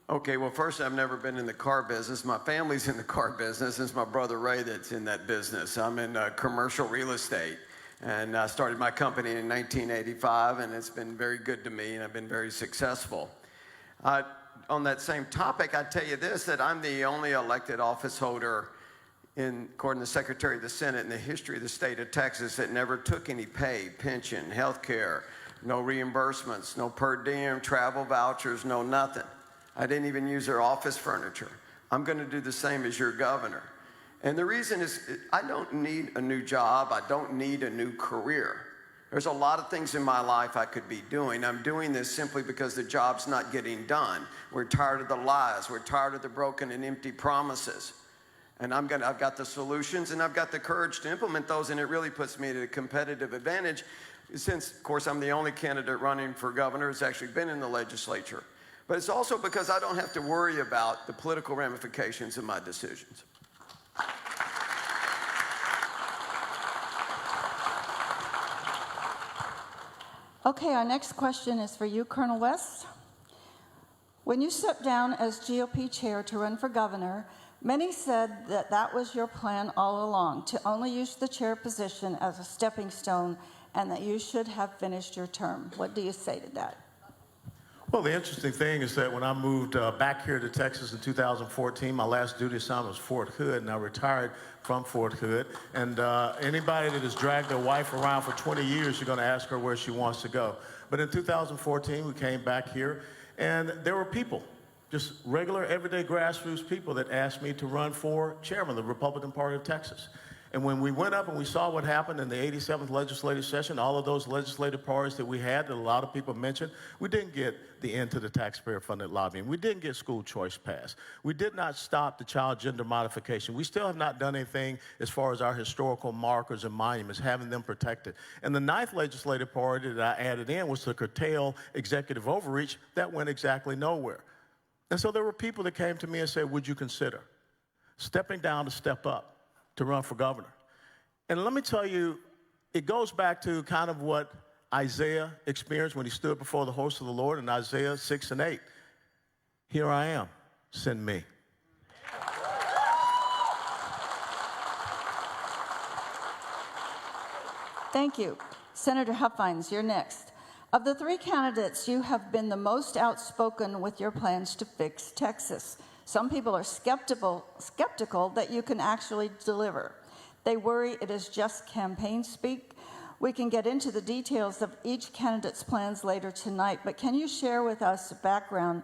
Okay, well, first, I've never been in the car business. My family's in the car business. It's my brother Ray that's in that business. I'm in commercial real estate, and I started my company in 1985, and it's been very good to me, and I've been very successful. On that same topic, I tell you this, that I'm the only elected office holder, according to the Secretary of the Senate, in the history of the state of Texas that never took any pay, pension, health care, no reimbursements, no per diem, travel vouchers, no nothing. I didn't even use their office furniture. I'm going to do the same as your governor. And the reason is I don't need a new job. I don't need a new career. There's a lot of things in my life I could be doing. I'm doing this simply because the job's not getting done. We're tired of the lies. We're tired of the broken and empty promises. And I've got the solutions, and I've got the courage to implement those, and it really puts me at a competitive advantage since, of course, I'm the only candidate running for governor who's actually been in the legislature. But it's also because I don't have to worry about the political ramifications of my decisions. Okay, our next question is for you, Colonel West. When you stepped down as GOP chair to run for governor, many said that that was your plan all along, to only use the chair position as a stepping stone and that you should have finished your term. What do you say to that? Well, the interesting thing is that when I moved back here to Texas in 2014, my last duty assignment was Fort Hood, and I retired from Fort Hood. And anybody that has dragged their wife around for 20 years, you're going to ask her where she wants to go. But in 2014, we came back here, and there were people, just regular, everyday grassroots people that asked me to run for chairman of the Republican Party of Texas. And when we went up and we saw what happened in the 87th legislative session, all of those legislative parties that we had that a lot of people mentioned, we didn't get the end to the taxpayer-funded lobbying. We didn't get school choice passed. We did not stop the child gender modification. We still have not done anything as far as our historical markers and monuments, having them protected. And the 9th legislative party that I added in was to curtail executive overreach. That went exactly nowhere. And so there were people that came to me and said, would you consider stepping down to step up to run for governor? And let me tell you, it goes back to kind of what Isaiah experienced when he stood before the host of the Lord in Isaiah 6 and 8. Here I am, send me. Thank you. Senator Huffines, you're next. Of the three candidates, you have been the most outspoken with your plans to fix Texas. Some people are skeptical that you can actually deliver. They worry it is just campaign speak. We can get into the details of each candidate's plans later tonight, but can you share with us background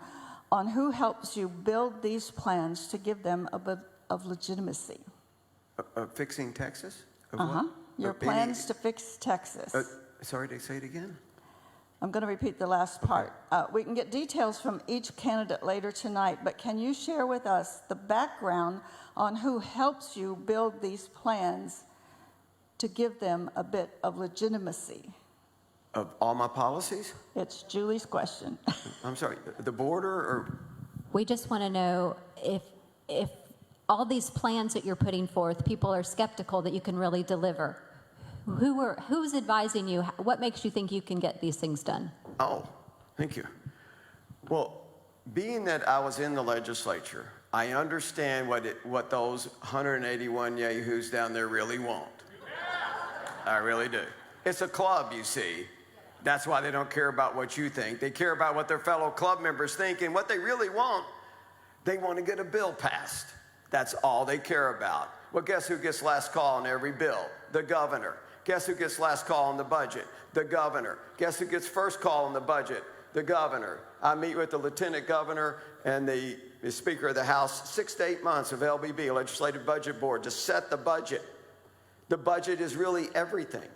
on who helps you build these plans to give them a bit of legitimacy? Fixing Texas? Of what? Your plans to fix Texas. Sorry, to say it again? I'm going to repeat the last part. We can get details from each candidate later tonight, but can you share with us the background on who helps you build these plans to give them a bit of legitimacy? Of all my policies? It's Julie's question. I'm sorry, the border or? We just want to know if all these plans that you're putting forth, people are skeptical that you can really deliver. Who's advising you? What makes you think you can get these things done? Oh, thank you. Well, being that I was in the legislature, I understand what those 181 yahoos down there really want. I really do. It's a club, you see. That's why they don't care about what you think. They care about what their fellow club members think, and what they really want, they want to get a bill passed. That's all they care about. Well, guess who gets last call on every bill? The governor. Guess who gets last call on the budget? The governor. Guess who gets first call on the budget? The governor. I meet with the lieutenant governor and the Speaker of the House 6 to 8 months of LBB, Legislative Budget Board, to set the budget. The budget is really everything.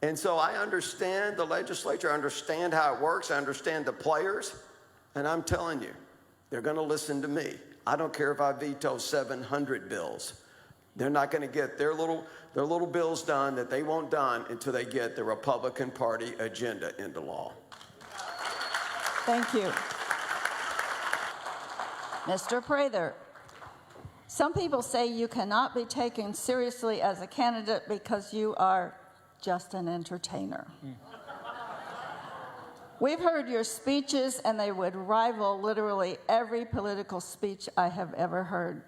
And so I understand the legislature, I understand how it works, I understand the players, and I'm telling you, they're going to listen to me. I don't care if I veto 700 bills. They're not going to get their little bills done that they want done until they get the Republican Party agenda into law. Thank you. Mr. Prather, some people say you cannot be taken seriously as a candidate because you are just an entertainer. We've heard your speeches, and they would rival literally every political speech I have ever heard.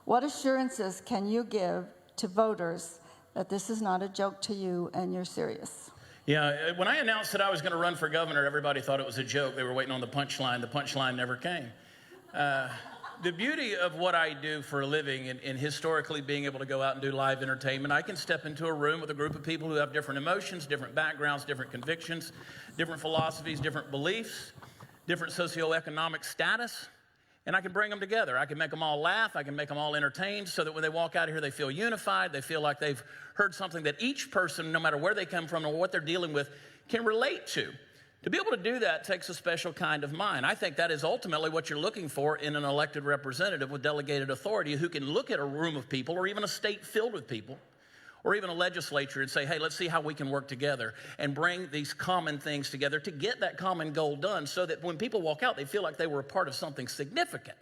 What assurances can you give to voters that this is not a joke to you and you're serious? Yeah, when I announced that I was going to run for governor, everybody thought it was a joke. They were waiting on the punchline. The punchline never came. The beauty of what I do for a living and historically being able to go out and do live entertainment, I can step into a room with a group of people who have different emotions, different backgrounds, different convictions, different philosophies, different beliefs, different socioeconomic status, and I can bring them together. I can make them all laugh. I can make them all entertained so that when they walk out of here, they feel unified. They feel like they've heard something that each person, no matter where they come from or what they're dealing with, can relate to. To be able to do that takes a special kind of mind. I think that is ultimately what you're looking for in an elected representative with delegated authority who can look at a room of people or even a state filled with people or even a legislature and say, hey, let's see how we can work together and bring these common things together to get that common goal done so that when people walk out, they feel like they were a part of something significant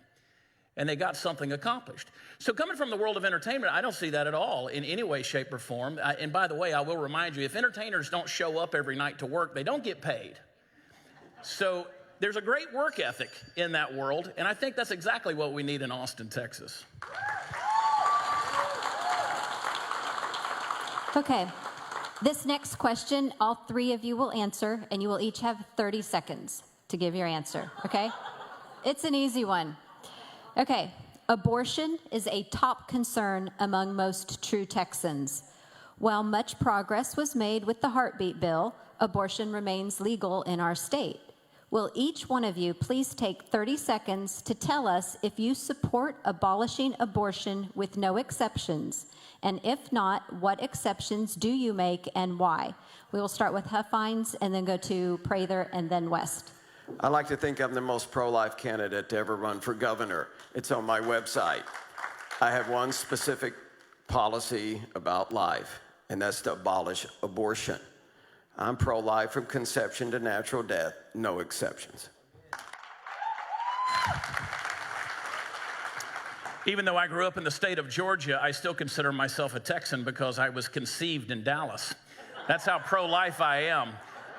and they got something accomplished. So coming from the world of entertainment, I don't see that at all in any way, shape, or form. And by the way, I will remind you, if entertainers don't show up every night to work, they don't get paid. So there's a great work ethic in that world, and I think that's exactly what we need in Austin, Texas. Okay. This next question, all three of you will answer, and you will each have 30 seconds to give your answer, okay? It's an easy one. Okay. Abortion is a top concern among most true Texans. While much progress was made with the heartbeat bill, abortion remains legal in our state. Will each one of you please take 30 seconds to tell us if you support abolishing abortion with no exceptions? And if not, what exceptions do you make and why? We will start with Huffines and then go to Prather and then West. I like to think I'm the most pro-life candidate to ever run for governor. It's on my website. I have one specific policy about life, and that's to abolish abortion. I'm pro-life from conception to natural death, no exceptions. Even though I grew up in the state of Georgia, I still consider myself a Texan because I was conceived in Dallas. That's how pro-life I am.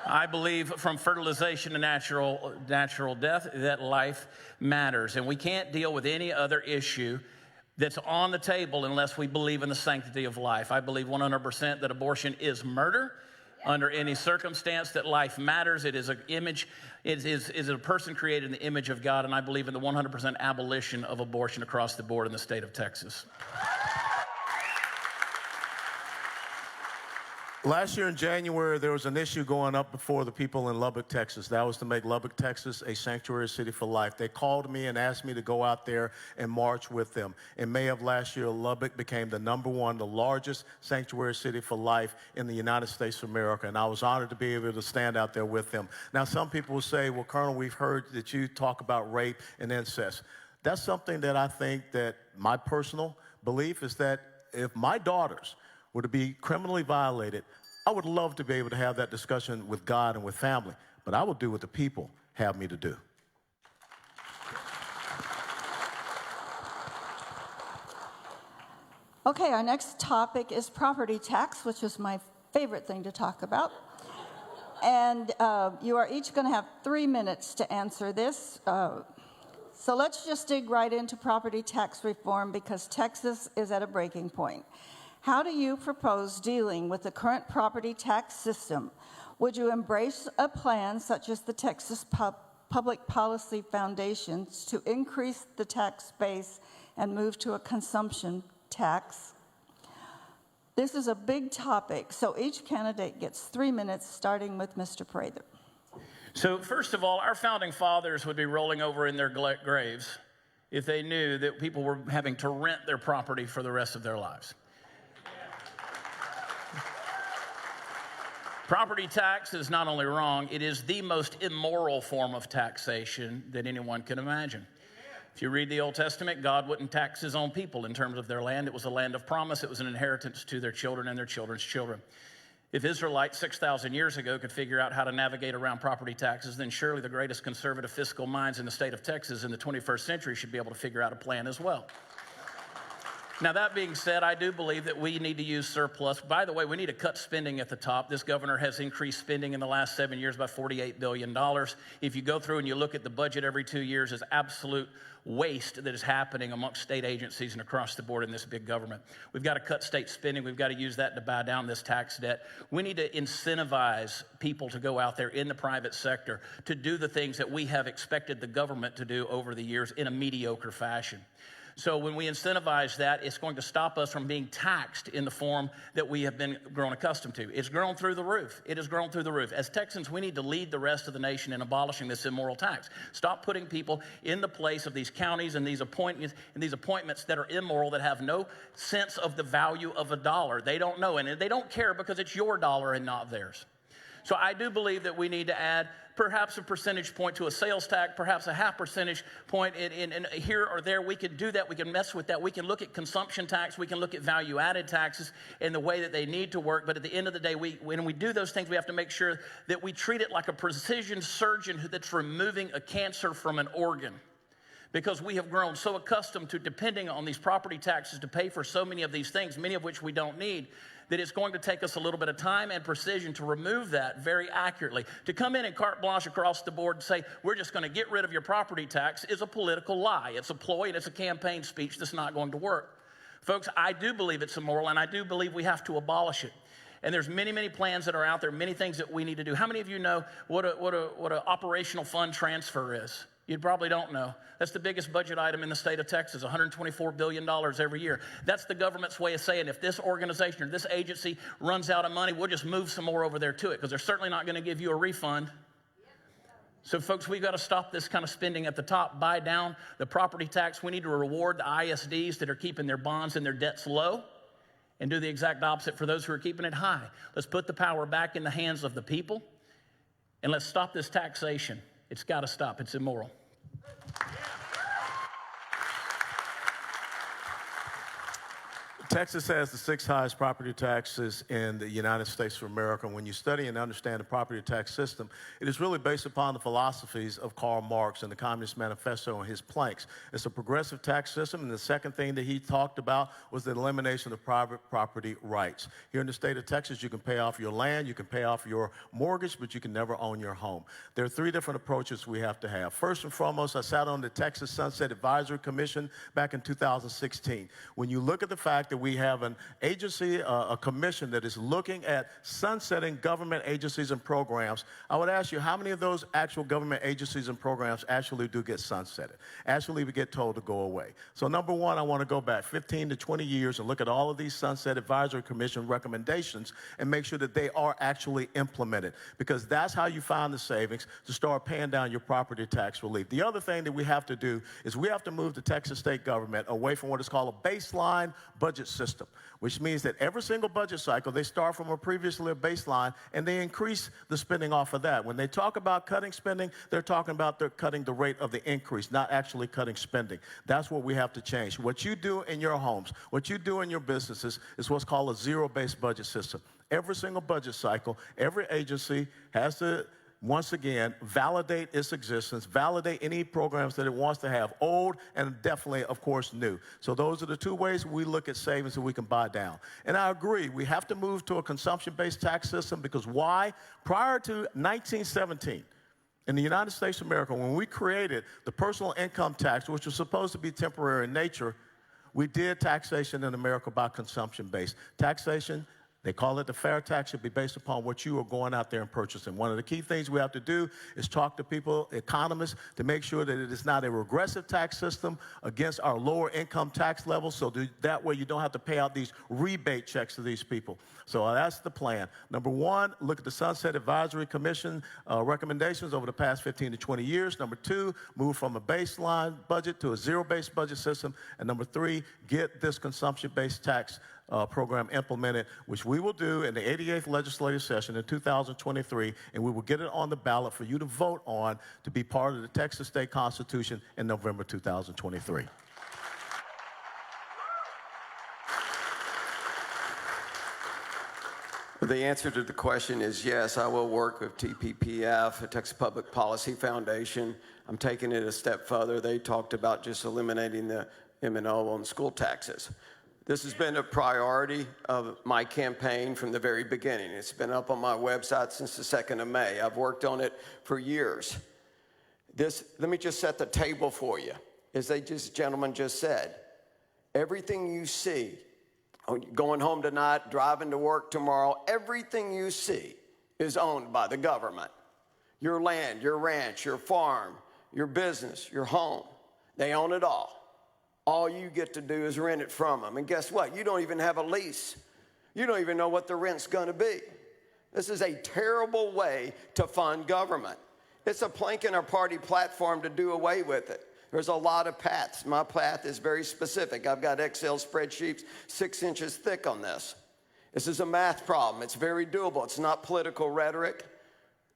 I believe from fertilization to natural death that life matters. And we can't deal with any other issue that's on the table unless we believe in the sanctity of life. I believe 100% that abortion is murder. Under any circumstance, that life matters. It is an image, it is a person created in the image of God, and I believe in the 100% abolition of abortion across the board in the state of Texas. Last year in January, there was an issue going up before the people in Lubbock, Texas. That was to make Lubbock, Texas a sanctuary city for life. They called me and asked me to go out there and march with them. In May of last year, Lubbock became the #1, the largest sanctuary city for life in the United States of America, and I was honored to be able to stand out there with them. Now, some people will say, well, Colonel, we've heard that you talk about rape and incest. That's something that I think that my personal belief is that if my daughters were to be criminally violated, I would love to be able to have that discussion with God and with family, but I will do what the people have me to do. Okay, our next topic is property tax, which is my favorite thing to talk about. And you are each going to have 3 minutes to answer this. So let's just dig right into property tax reform because Texas is at a breaking point. How do you propose dealing with the current property tax system? Would you embrace a plan such as the Texas Public Policy Foundation's to increase the tax base and move to a consumption tax? This is a big topic, so each candidate gets 3 minutes, starting with Mr. Prather. So first of all, our founding fathers would be rolling over in their graves if they knew that people were having to rent their property for the rest of their lives. Property tax is not only wrong, it is the most immoral form of taxation that anyone can imagine. If you read the Old Testament, God wouldn't tax his own people in terms of their land. It was a land of promise. It was an inheritance to their children and their children's children. If Israelites 6,000 years ago could figure out how to navigate around property taxes, then surely the greatest conservative fiscal minds in the state of Texas in the 21st century should be able to figure out a plan as well. Now, that being said, I do believe that we need to use surplus. By the way, we need to cut spending at the top. This governor has increased spending in the last 7 years by $48 billion. If you go through and you look at the budget every 2 years, it's absolute waste that is happening amongst state agencies and across the board in this big government. We've got to cut state spending. We've got to use that to buy down this tax debt. We need to incentivize people to go out there in the private sector to do the things that we have expected the government to do over the years in a mediocre fashion. So when we incentivize that, it's going to stop us from being taxed in the form that we have been grown accustomed to. It's grown through the roof. It has grown through the roof. As Texans, we need to lead the rest of the nation in abolishing this immoral tax. Stop putting people in the place of these counties and these appointments that are immoral, that have no sense of the value of a dollar. They don't know, and they don't care because it's your dollar and not theirs. So I do believe that we need to add perhaps a percentage point to a sales tax, perhaps a half percentage point in here or there. We can do that. We can mess with that. We can look at consumption tax. We can look at value-added taxes in the way that they need to work. But at the end of the day, when we do those things, we have to make sure that we treat it like a precision surgeon that's removing a cancer from an organ. Because we have grown so accustomed to depending on these property taxes to pay for so many of these things, many of which we don't need, that it's going to take us a little bit of time and precision to remove that very accurately. To come in and carte blanche across the board and say, we're just going to get rid of your property tax is a political lie. It's a ploy and it's a campaign speech that's not going to work. Folks, I do believe it's immoral, and I do believe we have to abolish it. And there's many, many plans that are out there, many things that we need to do. How many of you know what a operational fund transfer is? You probably don't know. That's the biggest budget item in the state of Texas, $124 billion every year. That's the government's way of saying if this organization or this agency runs out of money, we'll just move some more over there to it, because they're certainly not going to give you a refund. So, folks, we've got to stop this kind of spending at the top, buy down the property tax. We need to reward the ISDs that are keeping their bonds and their debts low, and do the exact opposite for those who are keeping it high. Let's put the power back in the hands of the people, and let's stop this taxation. It's got to stop. It's immoral. Texas has the 6th highest property taxes in the United States of America. When you study and understand the property tax system, it is really based upon the philosophies of Karl Marx and the Communist Manifesto and his planks. It's a progressive tax system, and the second thing that he talked about was the elimination of private property rights. Here in the state of Texas, you can pay off your land, you can pay off your mortgage, but you can never own your home. There are 3 different approaches we have to have. First and foremost, I sat on the Texas Sunset Advisory Commission back in 2016. When you look at the fact that we have an agency, a commission that is looking at sunsetting government agencies and programs, I would ask you, how many of those actual government agencies and programs actually do get sunsetted, actually we get told to go away? So number one, I want to go back 15 to 20 years and look at all of these Sunset Advisory Commission recommendations and make sure that they are actually implemented, because that's how you find the savings to start paying down your property tax relief. The other thing that we have to do is we have to move the Texas state government away from what is called a baseline budget system, which means that every single budget cycle, they start from a previously baseline and they increase the spending off of that. When they talk about cutting spending, they're talking about they're cutting the rate of the increase, not actually cutting spending. That's what we have to change. What you do in your homes, what you do in your businesses is what's called a zero-based budget system. Every single budget cycle, every agency has to, once again, validate its existence, validate any programs that it wants to have, old and definitely, of course, new. So those are the 2 ways we look at savings that we can buy down. And I agree, we have to move to a consumption-based tax system, because why? Prior to 1917, in the United States of America, when we created the personal income tax, which was supposed to be temporary in nature, we did taxation in America by consumption-based. Taxation, they call it the fair tax, should be based upon what you are going out there and purchasing. One of the key things we have to do is talk to people, economists, to make sure that it is not a regressive tax system against our lower income tax levels, so that way you don't have to pay out these rebate checks to these people. So that's the plan. Number one, look at the Sunset Advisory Commission recommendations over the past 15 to 20 years. Number 2, move from a baseline budget to a zero-based budget system. And number 3, get this consumption-based tax program implemented, which we will do in the 88th legislative session in 2023, and we will get it on the ballot for you to vote on to be part of the Texas State Constitution in November 2023. The answer to the question is yes, I will work with TPPF, the Texas Public Policy Foundation. I'm taking it a step further. They talked about just eliminating the M&O on school taxes. This has been a priority of my campaign from the very beginning. It's been up on my website since the 2nd of May. I've worked on it for years. Let me just set the table for you. As gentleman just said, everything you see, going home tonight, driving to work tomorrow, everything you see is owned by the government. Your land, your ranch, your farm, your business, your home, they own it all. All you get to do is rent it from them. And guess what? You don't even have a lease. You don't even know what the rent's going to be. This is a terrible way to fund government. It's a plank in our party platform to do away with it. There's a lot of paths. My path is very specific. I've got Excel spreadsheets 6 inches thick on this. This is a math problem. It's very doable. It's not political rhetoric.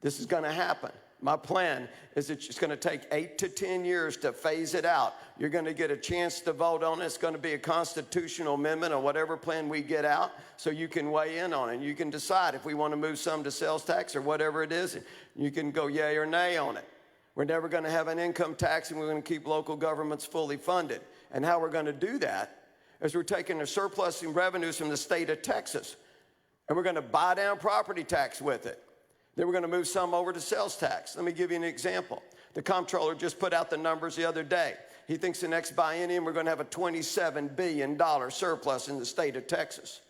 This is going to happen. My plan is it's going to take 8 to 10 years to phase it out. You're going to get a chance to vote on it. It's going to be a constitutional amendment or whatever plan we get out, so you can weigh in on it. You can decide if we want to move some to sales tax or whatever it is. You can go yay or nay on it. We're never going to have an income tax, and we're going to keep local governments fully funded. And how we're going to do that is we're taking the surplus in revenues from the state of Texas, and we're going to buy down property tax with it. Then we're going to move some over to sales tax. Let me give you an example. The comptroller just put out the numbers the other day. He thinks the next biennium we're going to have a $27 billion surplus in the state of Texas.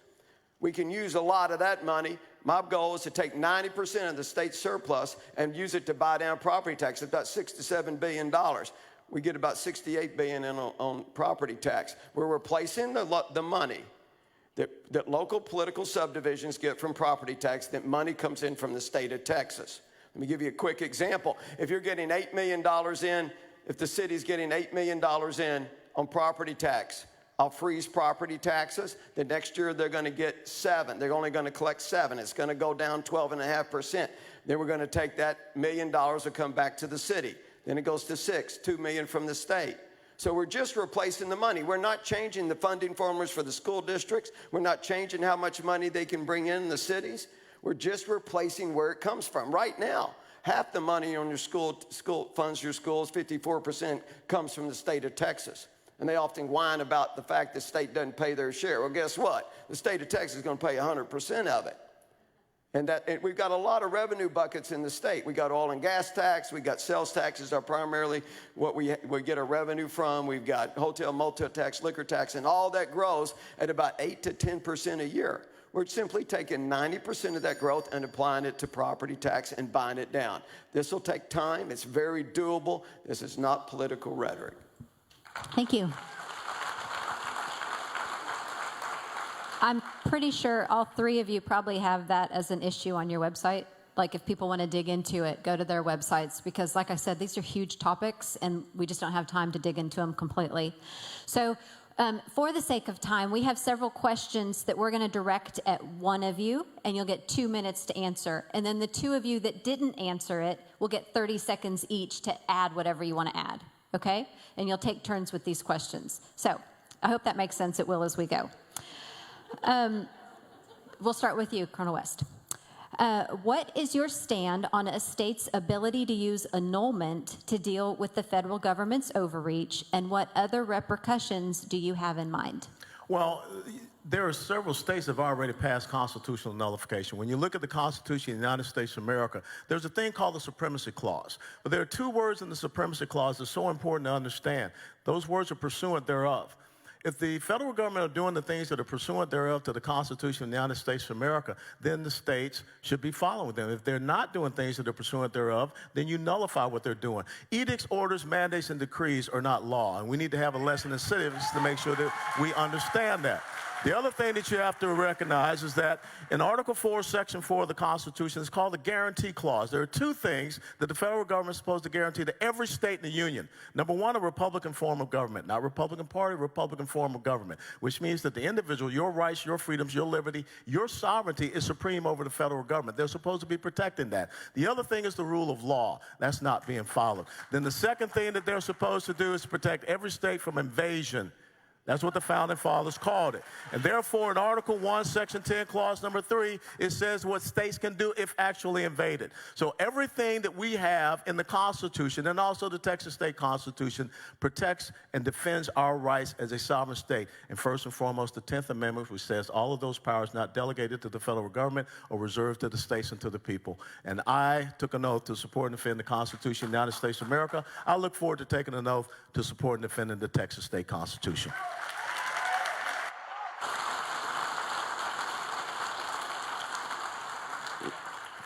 We can use a lot of that money. My goal is to take 90% of the state surplus and use it to buy down property tax, about $6 to $7 billion. We get about $68 billion on property tax. We're replacing the money that local political subdivisions get from property tax, that money comes in from the state of Texas. Let me give you a quick example. If you're getting $8 million in, if the city's getting $8 million in on property tax, I'll freeze property taxes. The next year they're going to get 7. They're only going to collect 7. It's going to go down 12.5%. Then we're going to take that $1 million will come back to the city. Then it goes to 6, $2 million from the state. So we're just replacing the money. We're not changing the funding formulas for the school districts. We're not changing how much money they can bring in the cities. We're just replacing where it comes from. Right now, half the money on your school funds your schools, 54%, comes from the state of Texas. And they often whine about the fact the state doesn't pay their share. Well, guess what? The state of Texas is going to pay 100% of it. And we've got a lot of revenue buckets in the state. We got oil and gas tax. We got sales taxes are primarily what we get our revenue from. We've got hotel, motel tax, liquor tax, and all that grows at about 8 to 10% a year. We're simply taking 90% of that growth and applying it to property tax and buying it down. This will take time. It's very doable. This is not political rhetoric. Thank you. I'm pretty sure all three of you probably have that as an issue on your website. Like if people want to dig into it, go to their websites because like I said, these are huge topics and we just don't have time to dig into them completely. So for the sake of time, we have several questions that we're going to direct at one of you and you'll get 2 minutes to answer. And then the two of you that didn't answer it will get 30 seconds each to add whatever you want to add. Okay? And you'll take turns with these questions. So I hope that makes sense. It will as we go. We'll start with you, Colonel West. What is your stand on a state's ability to use annulment to deal with the federal government's overreach, and what other repercussions do you have in mind? Well, there are several states that have already passed constitutional nullification. When you look at the Constitution of the United States of America, there's a thing called the Supremacy Clause. But there are two words in the Supremacy Clause that are so important to understand. Those words are pursuant thereof. If the federal government are doing the things that are pursuant thereof to the Constitution of the United States of America, then the states should be following them. If they're not doing things that are pursuant thereof, then you nullify what they're doing. Edicts, orders, mandates, and decrees are not law, and we need to have a lesson in civics to make sure that we understand that. The other thing that you have to recognize is that in Article 4, Section 4 of the Constitution, it's called the Guarantee Clause. There are two things that the federal government is supposed to guarantee to every state in the union. Number one, a Republican form of government. Not Republican Party, Republican form of government, which means that the individual, your rights, your freedoms, your liberty, your sovereignty is supreme over the federal government. They're supposed to be protecting that. The other thing is the rule of law. That's not being followed. Then the second thing that they're supposed to do is protect every state from invasion. That's what the Founding Fathers called it. And therefore, in Article 1, Section 10, Clause number 3, it says what states can do if actually invaded. So everything that we have in the Constitution and also the Texas State Constitution protects and defends our rights as a sovereign state. And first and foremost, the 10th Amendment, which says all of those powers not delegated to the federal government or reserved to the states and to the people. And I took an oath to support and defend the Constitution of the United States of America. I look forward to taking an oath to support and defending the Texas State Constitution.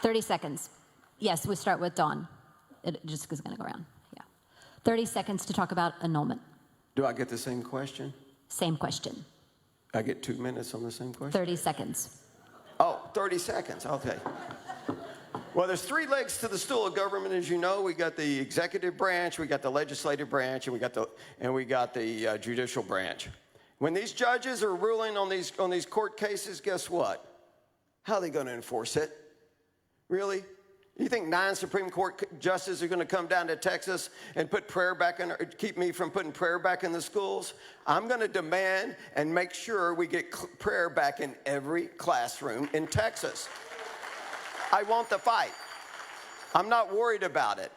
$30 seconds. Yes, we start with Dawn. It just is going to go around. Yeah. 30 seconds to talk about annulment. Do I get the same question? Same question. I get 2 minutes on the same question? 30 seconds. Oh, 30 seconds. Okay. Well, there's three legs to the stool of government, as you know. We got the executive branch, we got the legislative branch, and we got the judicial branch. When these judges are ruling on these court cases, guess what? How are they going to enforce it? Really? You think 9 Supreme Court justices are going to come down to Texas and put prayer back in, or keep me from putting prayer back in the schools? I'm going to demand and make sure we get prayer back in every classroom in Texas. I want the fight. I'm not worried about it.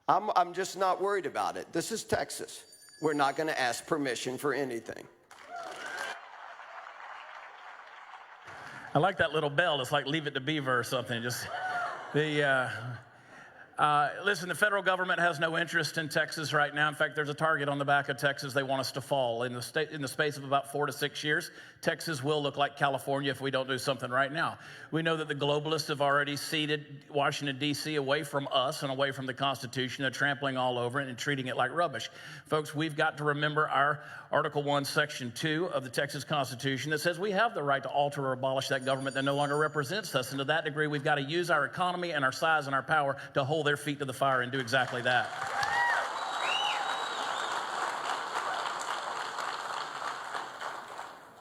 I'm just not worried about it. This is Texas. We're not going to ask permission for anything. I like that little bell. It's like Leave It to Beaver or something. Just listen, the federal government has no interest in Texas right now. In fact, there's a target on the back of Texas. They want us to fall. In the space of about 4 to 6 years, Texas will look like California if we don't do something right now. We know that the globalists have already ceded Washington, D.C. away from us and away from the Constitution. They're trampling all over it and treating it like rubbish. Folks, we've got to remember our Article 1, Section 2 of the Texas Constitution that says we have the right to alter or abolish that government that no longer represents us. And to that degree, we've got to use our economy and our size and our power to hold their feet to the fire and do exactly that.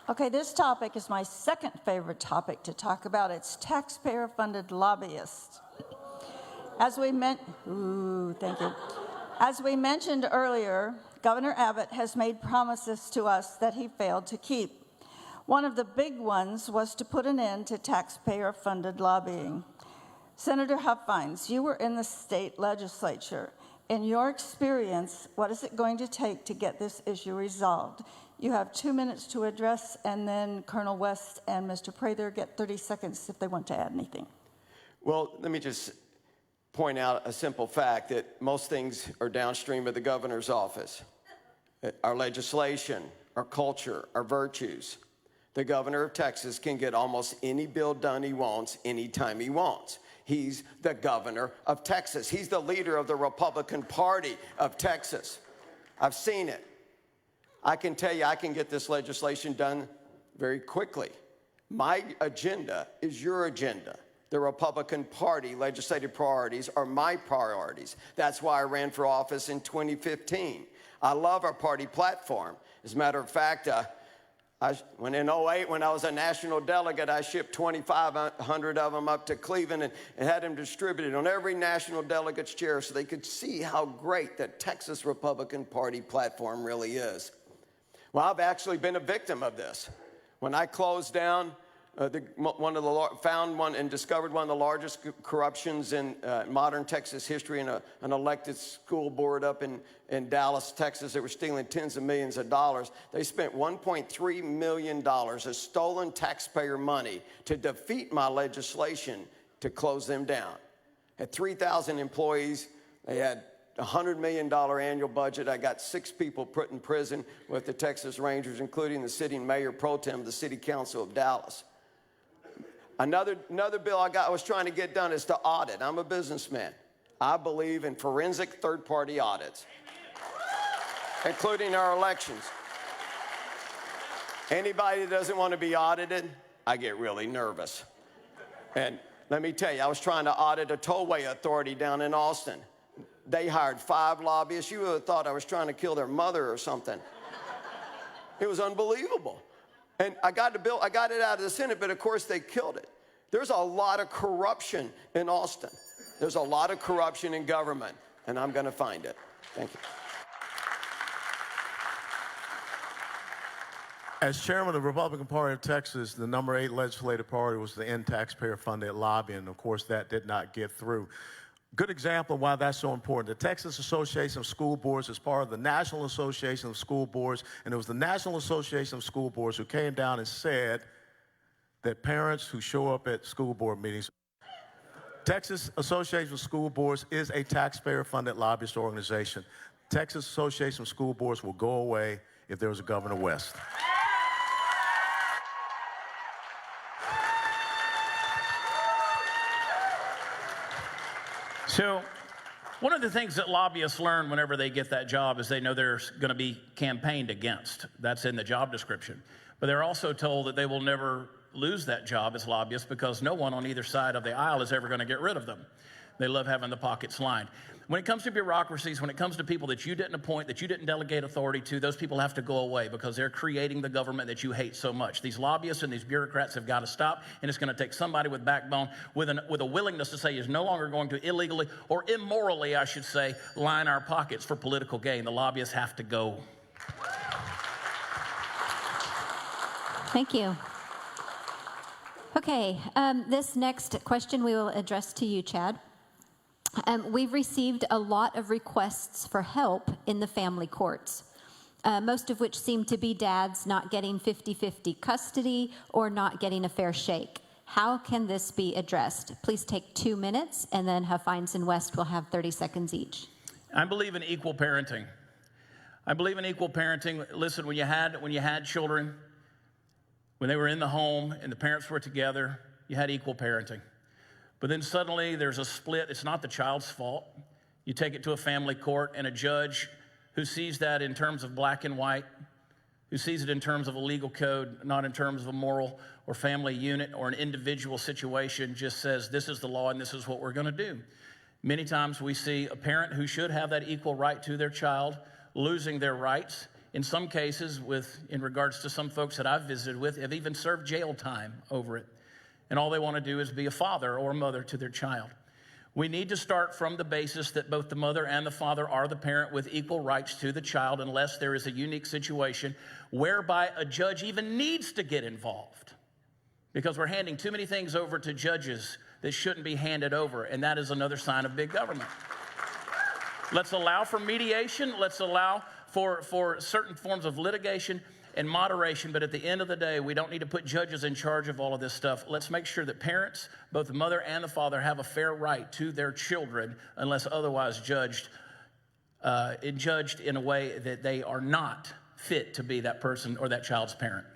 Okay, this topic is my second favorite topic to talk about. It's taxpayer-funded lobbyists. As we mentioned earlier, Governor Abbott has made promises to us that he failed to keep. One of the big ones was to put an end to taxpayer-funded lobbying. Senator Huffines, you were in the state legislature. In your experience, what is it going to take to get this issue resolved? You have 2 minutes to address, and then Colonel West and Mr. Prather get 30 seconds if they want to add anything. Well, let me just point out a simple fact that most things are downstream of the governor's office. Our legislation, our culture, our virtues. The governor of Texas can get almost any bill done he wants anytime he wants. He's the governor of Texas. He's the leader of the Republican Party of Texas. I've seen it. I can tell you I can get this legislation done very quickly. My agenda is your agenda. The Republican Party legislative priorities are my priorities. That's why I ran for office in 2015. I love our party platform. As a matter of fact, when in 2008, when I was a national delegate, I shipped 2,500 of them up to Cleveland and had them distributed on every national delegate's chair so they could see how great the Texas Republican Party platform really is. Well, I've actually been a victim of this. When I closed down found one and discovered one of the largest corruptions in modern Texas history in an elected school board up in Dallas, Texas. They were stealing tens of millions of dollars. They spent $1.3 million of stolen taxpayer money to defeat my legislation to close them down. Had 3,000 employees. They had a $100 million annual budget. I got 6 people put in prison with the Texas Rangers, including the sitting mayor pro tem of the city council of Dallas. Another bill I was trying to get done is to audit. I'm a businessman. I believe in forensic third-party audits, including our elections. Anybody that doesn't want to be audited, I get really nervous. And let me tell you, I was trying to audit a tollway authority down in Austin. They hired 5 lobbyists. You would have thought I was trying to kill their mother or something. It was unbelievable. And I got it out of the Senate, but of course they killed it. There's a lot of corruption in Austin. There's a lot of corruption in government, and I'm going to find it. Thank you. As chairman of the Republican Party of Texas, the number 8 legislative priority was to end taxpayer-funded lobbying. Of course, that did not get through. Good example of why that's so important. The Texas Association of School Boards is part of the National Association of School Boards, and it was the National Association of School Boards who came down and said that parents who show up at school board meetings, Texas Association of School Boards is a taxpayer-funded lobbyist organization. Texas Association of School Boards will go away if there was a Governor West. So one of the things that lobbyists learn whenever they get that job is they know they're going to be campaigned against. That's in the job description. But they're also told that they will never lose that job as lobbyists because no one on either side of the aisle is ever going to get rid of them. They love having the pockets lined. When it comes to bureaucracies, when it comes to people that you didn't appoint, that you didn't delegate authority to, those people have to go away because they're creating the government that you hate so much. These lobbyists and these bureaucrats have got to stop, and it's going to take somebody with backbone, with a willingness to say is no longer going to illegally, or immorally, I should say, line our pockets for political gain. The lobbyists have to go. Thank you. Okay, this next question we will address to you, Chad. We've received a lot of requests for help in the family courts, most of which seem to be dads not getting 50-50 custody or not getting a fair shake. How can this be addressed? Please take 2 minutes, and then Huffines and West will have 30 seconds each. I believe in equal parenting. I believe in equal parenting. Listen, when you had children, when they were in the home and the parents were together, you had equal parenting. But then suddenly there's a split. It's not the child's fault. You take it to a family court, and a judge who sees that in terms of black and white, who sees it in terms of a legal code, not in terms of a moral or family unit or an individual situation, just says this is the law and this is what we're going to do. Many times we see a parent who should have that equal right to their child losing their rights. In some cases, in regards to some folks that I've visited with, have even served jail time over it. And all they want to do is be a father or a mother to their child. We need to start from the basis that both the mother and the father are the parent with equal rights to the child, unless there is a unique situation whereby a judge even needs to get involved. Because we're handing too many things over to judges that shouldn't be handed over, and that is another sign of big government. Let's allow for mediation. Let's allow for certain forms of litigation and moderation, but at the end of the day, we don't need to put judges in charge of all of this stuff. Let's make sure that parents, both the mother and the father, have a fair right to their children unless otherwise judged in a way that they are not fit to be that person or that child's parent.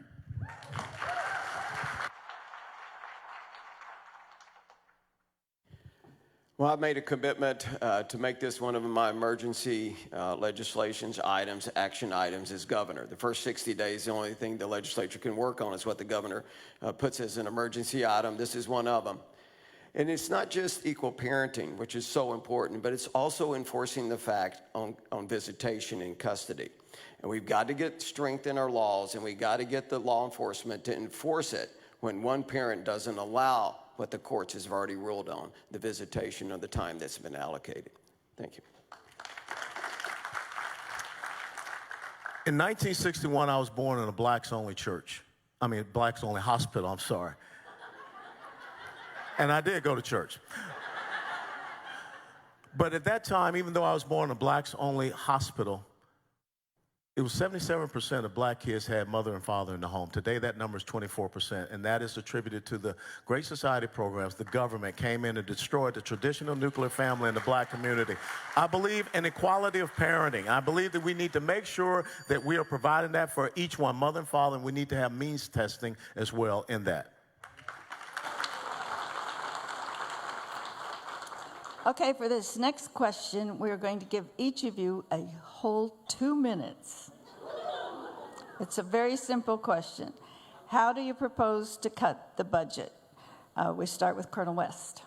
Well, I've made a commitment to make this one of my emergency legislations items, action items, as governor. The first 60 days, the only thing the legislature can work on is what the governor puts as an emergency item. This is one of them. And it's not just equal parenting, which is so important, but it's also enforcing the fact on visitation and custody. And we've got to get strength in our laws, and we've got to get the law enforcement to enforce it when one parent doesn't allow what the courts have already ruled on, the visitation of the time that's been allocated. Thank you. In 1961, I was born in a blacks-only blacks-only hospital, I'm sorry. And I did go to church. But at that time, even though I was born in a blacks-only hospital, it was 77% of black kids had mother and father in the home. Today, that number is 24%, and that is attributed to the Great Society programs. The government came in and destroyed the traditional nuclear family in the black community. I believe in equality of parenting. I believe that we need to make sure that we are providing that for each one, mother and father, and we need to have means testing as well in that. Okay, for this next question, we're going to give each of you a whole 2 minutes. It's a very simple question. How do you propose to cut the budget? We start with Colonel West.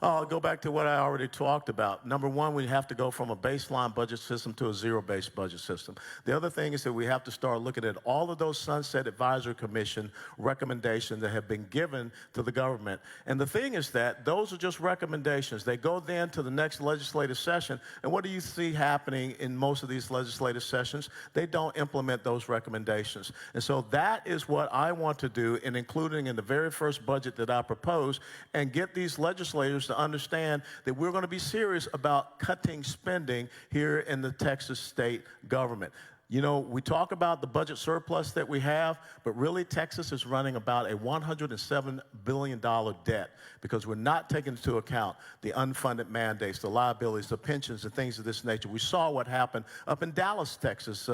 I'll go back to what I already talked about. Number one, we have to go from a baseline budget system to a zero-based budget system. The other thing is that we have to start looking at all of those Sunset Advisory Commission recommendations that have been given to the government. And the thing is that those are just recommendations. They go then to the next legislative session, and what do you see happening in most of these legislative sessions? They don't implement those recommendations. And so that is what I want to do, in including in the very first budget that I propose, and get these legislators to understand that we're going to be serious about cutting spending here in the Texas state government. You know, we talk about the budget surplus that we have, but really Texas is running about a $107 billion debt because we're not taking into account the unfunded mandates, the liabilities, the pensions, and things of this nature. We saw what happened up in Dallas, Texas,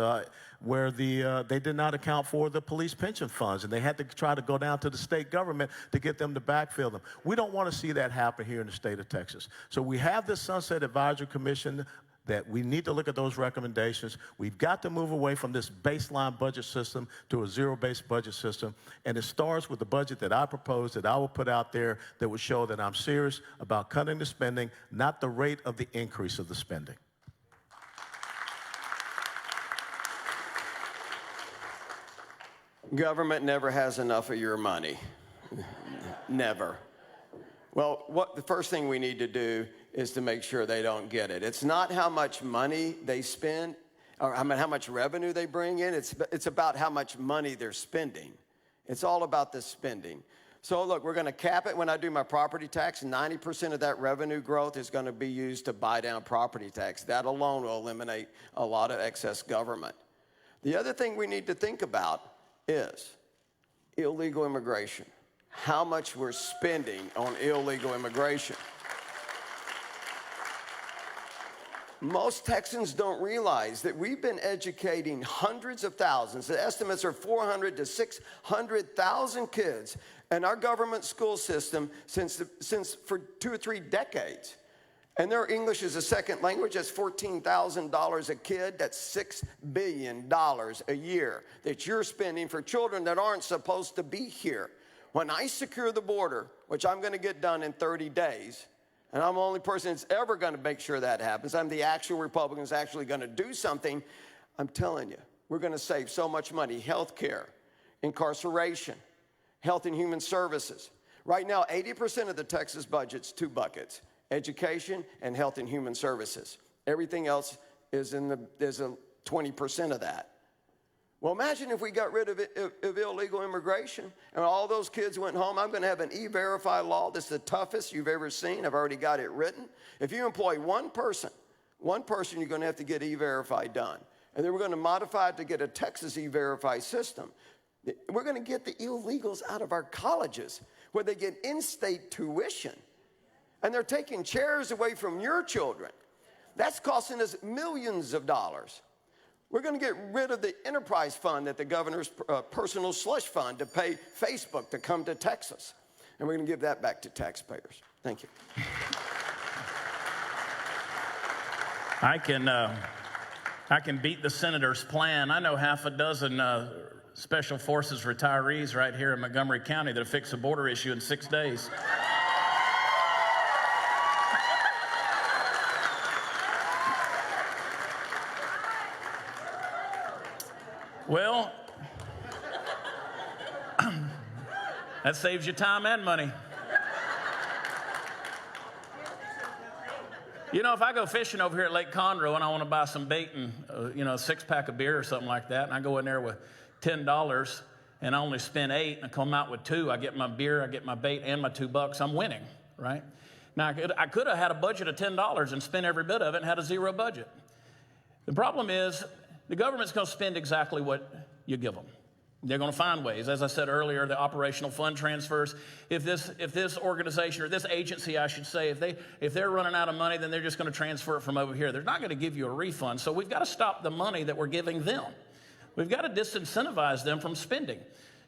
where they did not account for the police pension funds, and they had to try to go down to the state government to get them to backfill them. We don't want to see that happen here in the state of Texas. So we have this Sunset Advisory Commission that we need to look at those recommendations. We've got to move away from this baseline budget system to a zero-based budget system. And it starts with the budget that I propose, that I will put out there, that will show that I'm serious about cutting the spending, not the rate of the increase of the spending. Government never has enough of your money. Never. Well, the first thing we need to do is to make sure they don't get it. It's not how much money they spend, or how much revenue they bring in. It's about how much money they're spending. It's all about the spending. So look, we're going to cap it when I do my property tax. 90% of that revenue growth is going to be used to buy down property tax. That alone will eliminate a lot of excess government. The other thing we need to think about is illegal immigration. How much we're spending on illegal immigration. Most Texans don't realize that we've been educating hundreds of thousands. The estimates are 400 to 600,000 kids in our government school system since for 2 or 3 decades. And their English is a second language. That's $14,000 a kid. That's $6 billion a year that you're spending for children that aren't supposed to be here. When I secure the border, which I'm going to get done in 30 days, and I'm the only person that's ever going to make sure that happens, I'm the actual Republican that's actually going to do something, I'm telling you, we're going to save so much money. Health care, incarceration, health and human services. Right now, 80% of the Texas budget's 2 buckets. education, and health and human services. Everything else is there's a 20% of that. Well, imagine if we got rid of illegal immigration and all those kids went home. I'm going to have an E-Verify law. This is the toughest you've ever seen. I've already got it written. If you employ one person, you're going to have to get E-Verify done. And then we're going to modify it to get a Texas E-Verify system. We're going to get the illegals out of our colleges where they get in-state tuition. And they're taking chairs away from your children. That's costing us millions of dollars. We're going to get rid of the enterprise fund that the governor's personal slush fund to pay Facebook to come to Texas. And we're going to give that back to taxpayers. Thank you. I can beat the senator's plan. I know half a dozen Special Forces retirees right here in Montgomery County that'll fix a border issue in 6 days. Well, that saves you time and money. You know, if I go fishing over here at Lake Conroe and I want to buy some bait and, a 6-pack of beer or something like that, and I go in there with $10 and I only spend $8 and I come out with $2, I get my beer, I get my bait and my $2, I'm winning, right? Now, I could have had a budget of $10 and spent every bit of it and had a zero budget. The problem is the government's going to spend exactly what you give them. They're going to find ways. As I said earlier, the operational fund transfers. If this organization or this agency, I should say, if they're running out of money, then they're just going to transfer it from over here. They're not going to give you a refund. So we've got to stop the money that we're giving them. We've got to disincentivize them from spending.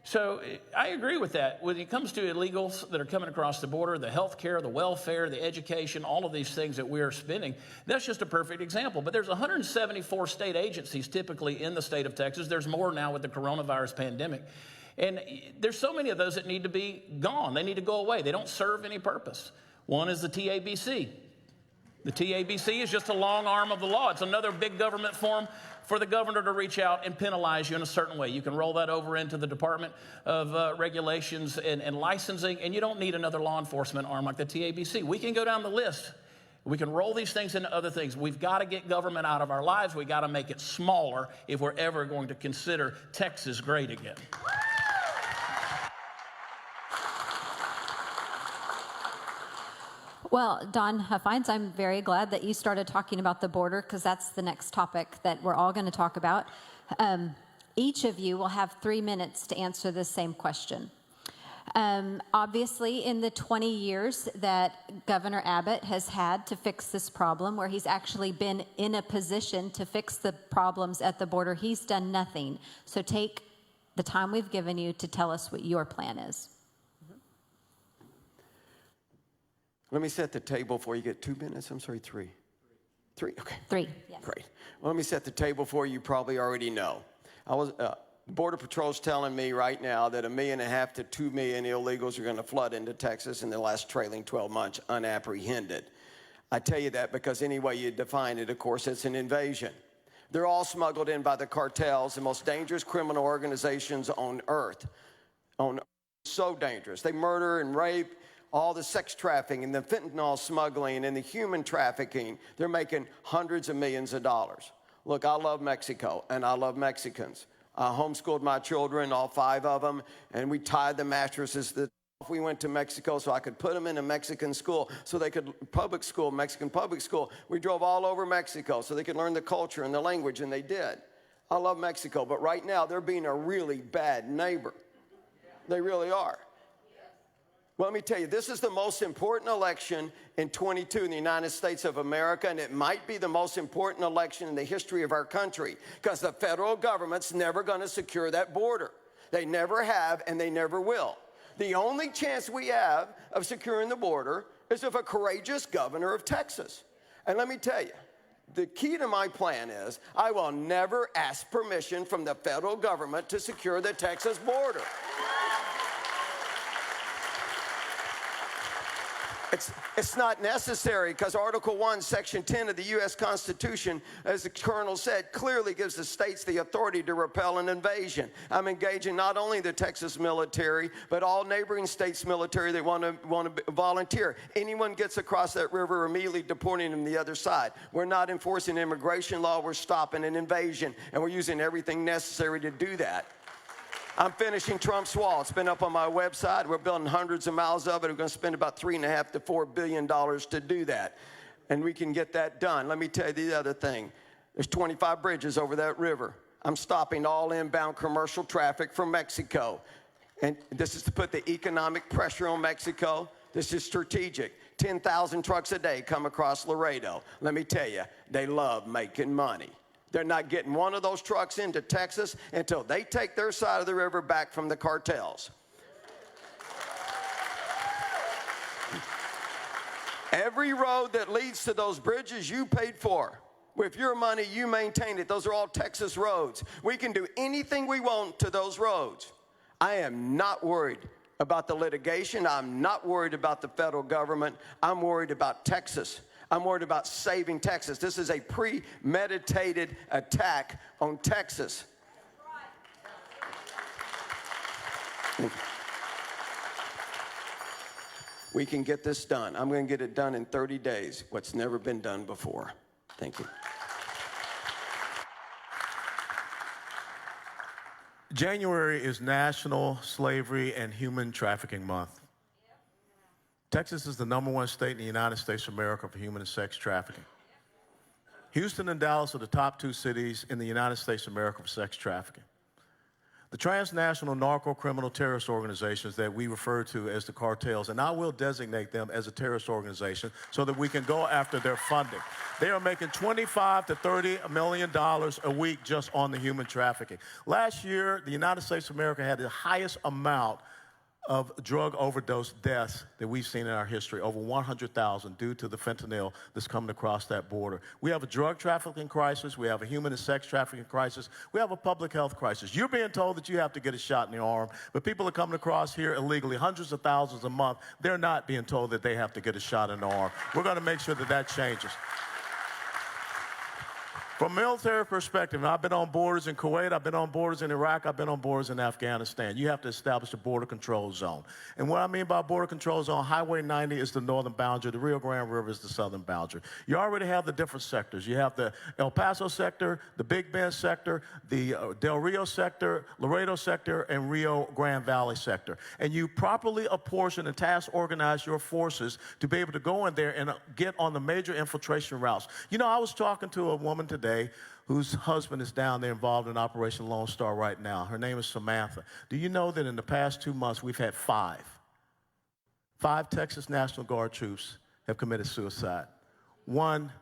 So I agree with that. When it comes to illegals that are coming across the border, the health care, the welfare, the education, all of these things that we are spending, that's just a perfect example. But there's 174 state agencies typically in the state of Texas. There's more now with the coronavirus pandemic. And there's so many of those that need to be gone. They need to go away. They don't serve any purpose. One is the TABC. The TABC is just a long arm of the law. It's another big government form for the governor to reach out and penalize you in a certain way. You can roll that over into the Department of Regulations and Licensing, and you don't need another law enforcement arm like the TABC. We can go down the list. We can roll these things into other things. We've got to get government out of our lives. We've got to make it smaller if we're ever going to consider Texas great again. Well, Don Huffines, I'm very glad that you started talking about the border because that's the next topic that we're all going to talk about. Each of you will have 3 minutes to answer this same question. Obviously, in the 20 years that Governor Abbott has had to fix this problem, where he's actually been in a position to fix the problems at the border, he's done nothing. So take the time we've given you to tell us what your plan is. Let me set the table for you. Get 2 minutes. I'm sorry, 3. 3, okay. 3, yes. Great. Well, let me set the table for you. You probably already know. Border Patrol's telling me right now that 1.5 million to 2 million illegals are going to flood into Texas in the last trailing 12 months unapprehended. I tell you that because any way you define it, of course, it's an invasion. They're all smuggled in by the cartels, the most dangerous criminal organizations on earth. So dangerous. They murder and rape, all the sex trafficking and the fentanyl smuggling and the human trafficking. They're making hundreds of millions of dollars. Look, I love Mexico and I love Mexicans. I homeschooled my children, all 5 of them, and we tied the mattresses. We went to Mexico so I could put them in a Mexican school so they could, Mexican public school. We drove all over Mexico so they could learn the culture and the language, and they did. I love Mexico, but right now they're being a really bad neighbor. They really are. Well, let me tell you, this is the most important election in 22 in the United States of America, and it might be the most important election in the history of our country because the federal government's never going to secure that border. They never have, and they never will. The only chance we have of securing the border is if a courageous governor of Texas. And let me tell you, the key to my plan is I will never ask permission from the federal government to secure the Texas border. It's not necessary because Article 1, Section 10 of the U.S. Constitution, as the Colonel said, clearly gives the states the authority to repel an invasion. I'm engaging not only the Texas military, but all neighboring states' military that want to volunteer. Anyone gets across that river, we're immediately deporting them to the other side. We're not enforcing immigration law. We're stopping an invasion, and we're using everything necessary to do that. I'm finishing Trump's wall. It's been up on my website. We're building hundreds of miles of it. We're going to spend about $3.5 to $4 billion to do that. And we can get that done. Let me tell you the other thing. There's 25 bridges over that river. I'm stopping all inbound commercial traffic from Mexico. And this is to put the economic pressure on Mexico. This is strategic. 10,000 trucks a day come across Laredo. Let me tell you, they love making money. They're not getting one of those trucks into Texas until they take their side of the river back from the cartels. Every road that leads to those bridges you paid for. With your money, you maintain it. Those are all Texas roads. We can do anything we want to those roads. I am not worried about the litigation. I'm not worried about the federal government. I'm worried about Texas. I'm worried about saving Texas. This is a premeditated attack on Texas. We can get this done. I'm going to get it done in 30 days, what's never been done before. Thank you. January is National Slavery and Human Trafficking Month. Texas is the #1 state in the United States of America for human and sex trafficking. Houston and Dallas are the top 2 cities in the United States of America for sex trafficking. The transnational narco-criminal terrorist organizations that we refer to as the cartels, and I will designate them as a terrorist organization so that we can go after their funding. They are making $25 to $30 million a week just on the human trafficking. Last year, the United States of America had the highest amount of drug overdose deaths that we've seen in our history, over 100,000 due to the fentanyl that's coming across that border. We have a drug trafficking crisis. We have a human and sex trafficking crisis. We have a public health crisis. You're being told that you have to get a shot in the arm, but people are coming across here illegally, hundreds of thousands a month. They're not being told that they have to get a shot in the arm. We're going to make sure that that changes. From a military perspective, and I've been on borders in Kuwait, I've been on borders in Iraq, I've been on borders in Afghanistan. You have to establish a border control zone. And what I mean by border control zone, Highway 90 is the northern boundary, the Rio Grande River is the southern boundary. You already have the different sectors. You have the El Paso sector, the Big Bend sector, the Del Rio sector, Laredo sector, and Rio Grande Valley sector. And you properly apportion and task organize your forces to be able to go in there and get on the major infiltration routes. You know, I was talking to a woman today whose husband is down there involved in Operation Lone Star right now. Her name is Samantha. Do you know that in the past 2 months we've had five Texas National Guard troops have committed suicide? One,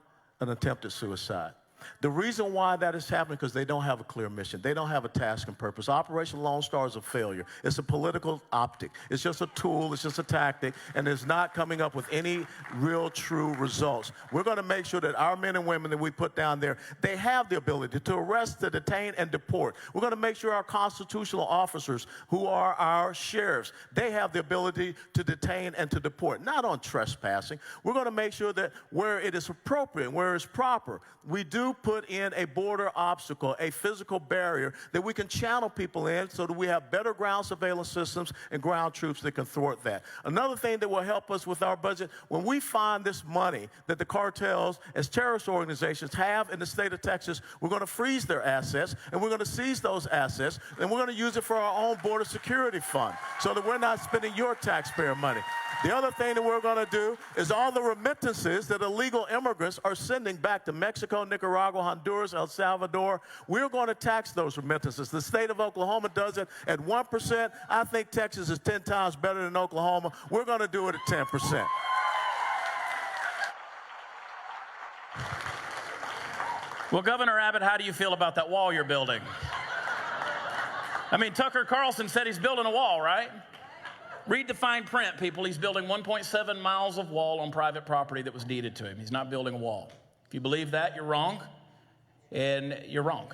an attempted suicide. The reason why that is happening is because they don't have a clear mission. They don't have a task and purpose. Operation Lone Star is a failure. It's a political optic. It's just a tool. It's just a tactic, and it's not coming up with any real, true results. We're going to make sure that our men and women that we put down there, they have the ability to arrest, to detain, and deport. We're going to make sure our constitutional officers, who are our sheriffs, they have the ability to detain and to deport, not on trespassing. We're going to make sure that where it is appropriate, where it's proper, we do put in a border obstacle, a physical barrier that we can channel people in so that we have better ground surveillance systems and ground troops that can thwart that. Another thing that will help us with our budget, when we find this money that the cartels as terrorist organizations have in the state of Texas, we're going to freeze their assets, and we're going to seize those assets, and we're going to use it for our own border security fund so that we're not spending your taxpayer money. The other thing that we're going to do is all the remittances that illegal immigrants are sending back to Mexico, Nicaragua, Honduras, El Salvador, we're going to tax those remittances. The state of Oklahoma does it at 1%. I think Texas is 10 times better than Oklahoma. We're going to do it at 10%. Well, Governor Abbott, how do you feel about that wall you're building? I mean, Tucker Carlson said he's building a wall, right? Read the fine print, people. He's building 1.7 miles of wall on private property that was deeded to him. He's not building a wall. If you believe that, you're wrong, and you're wrong.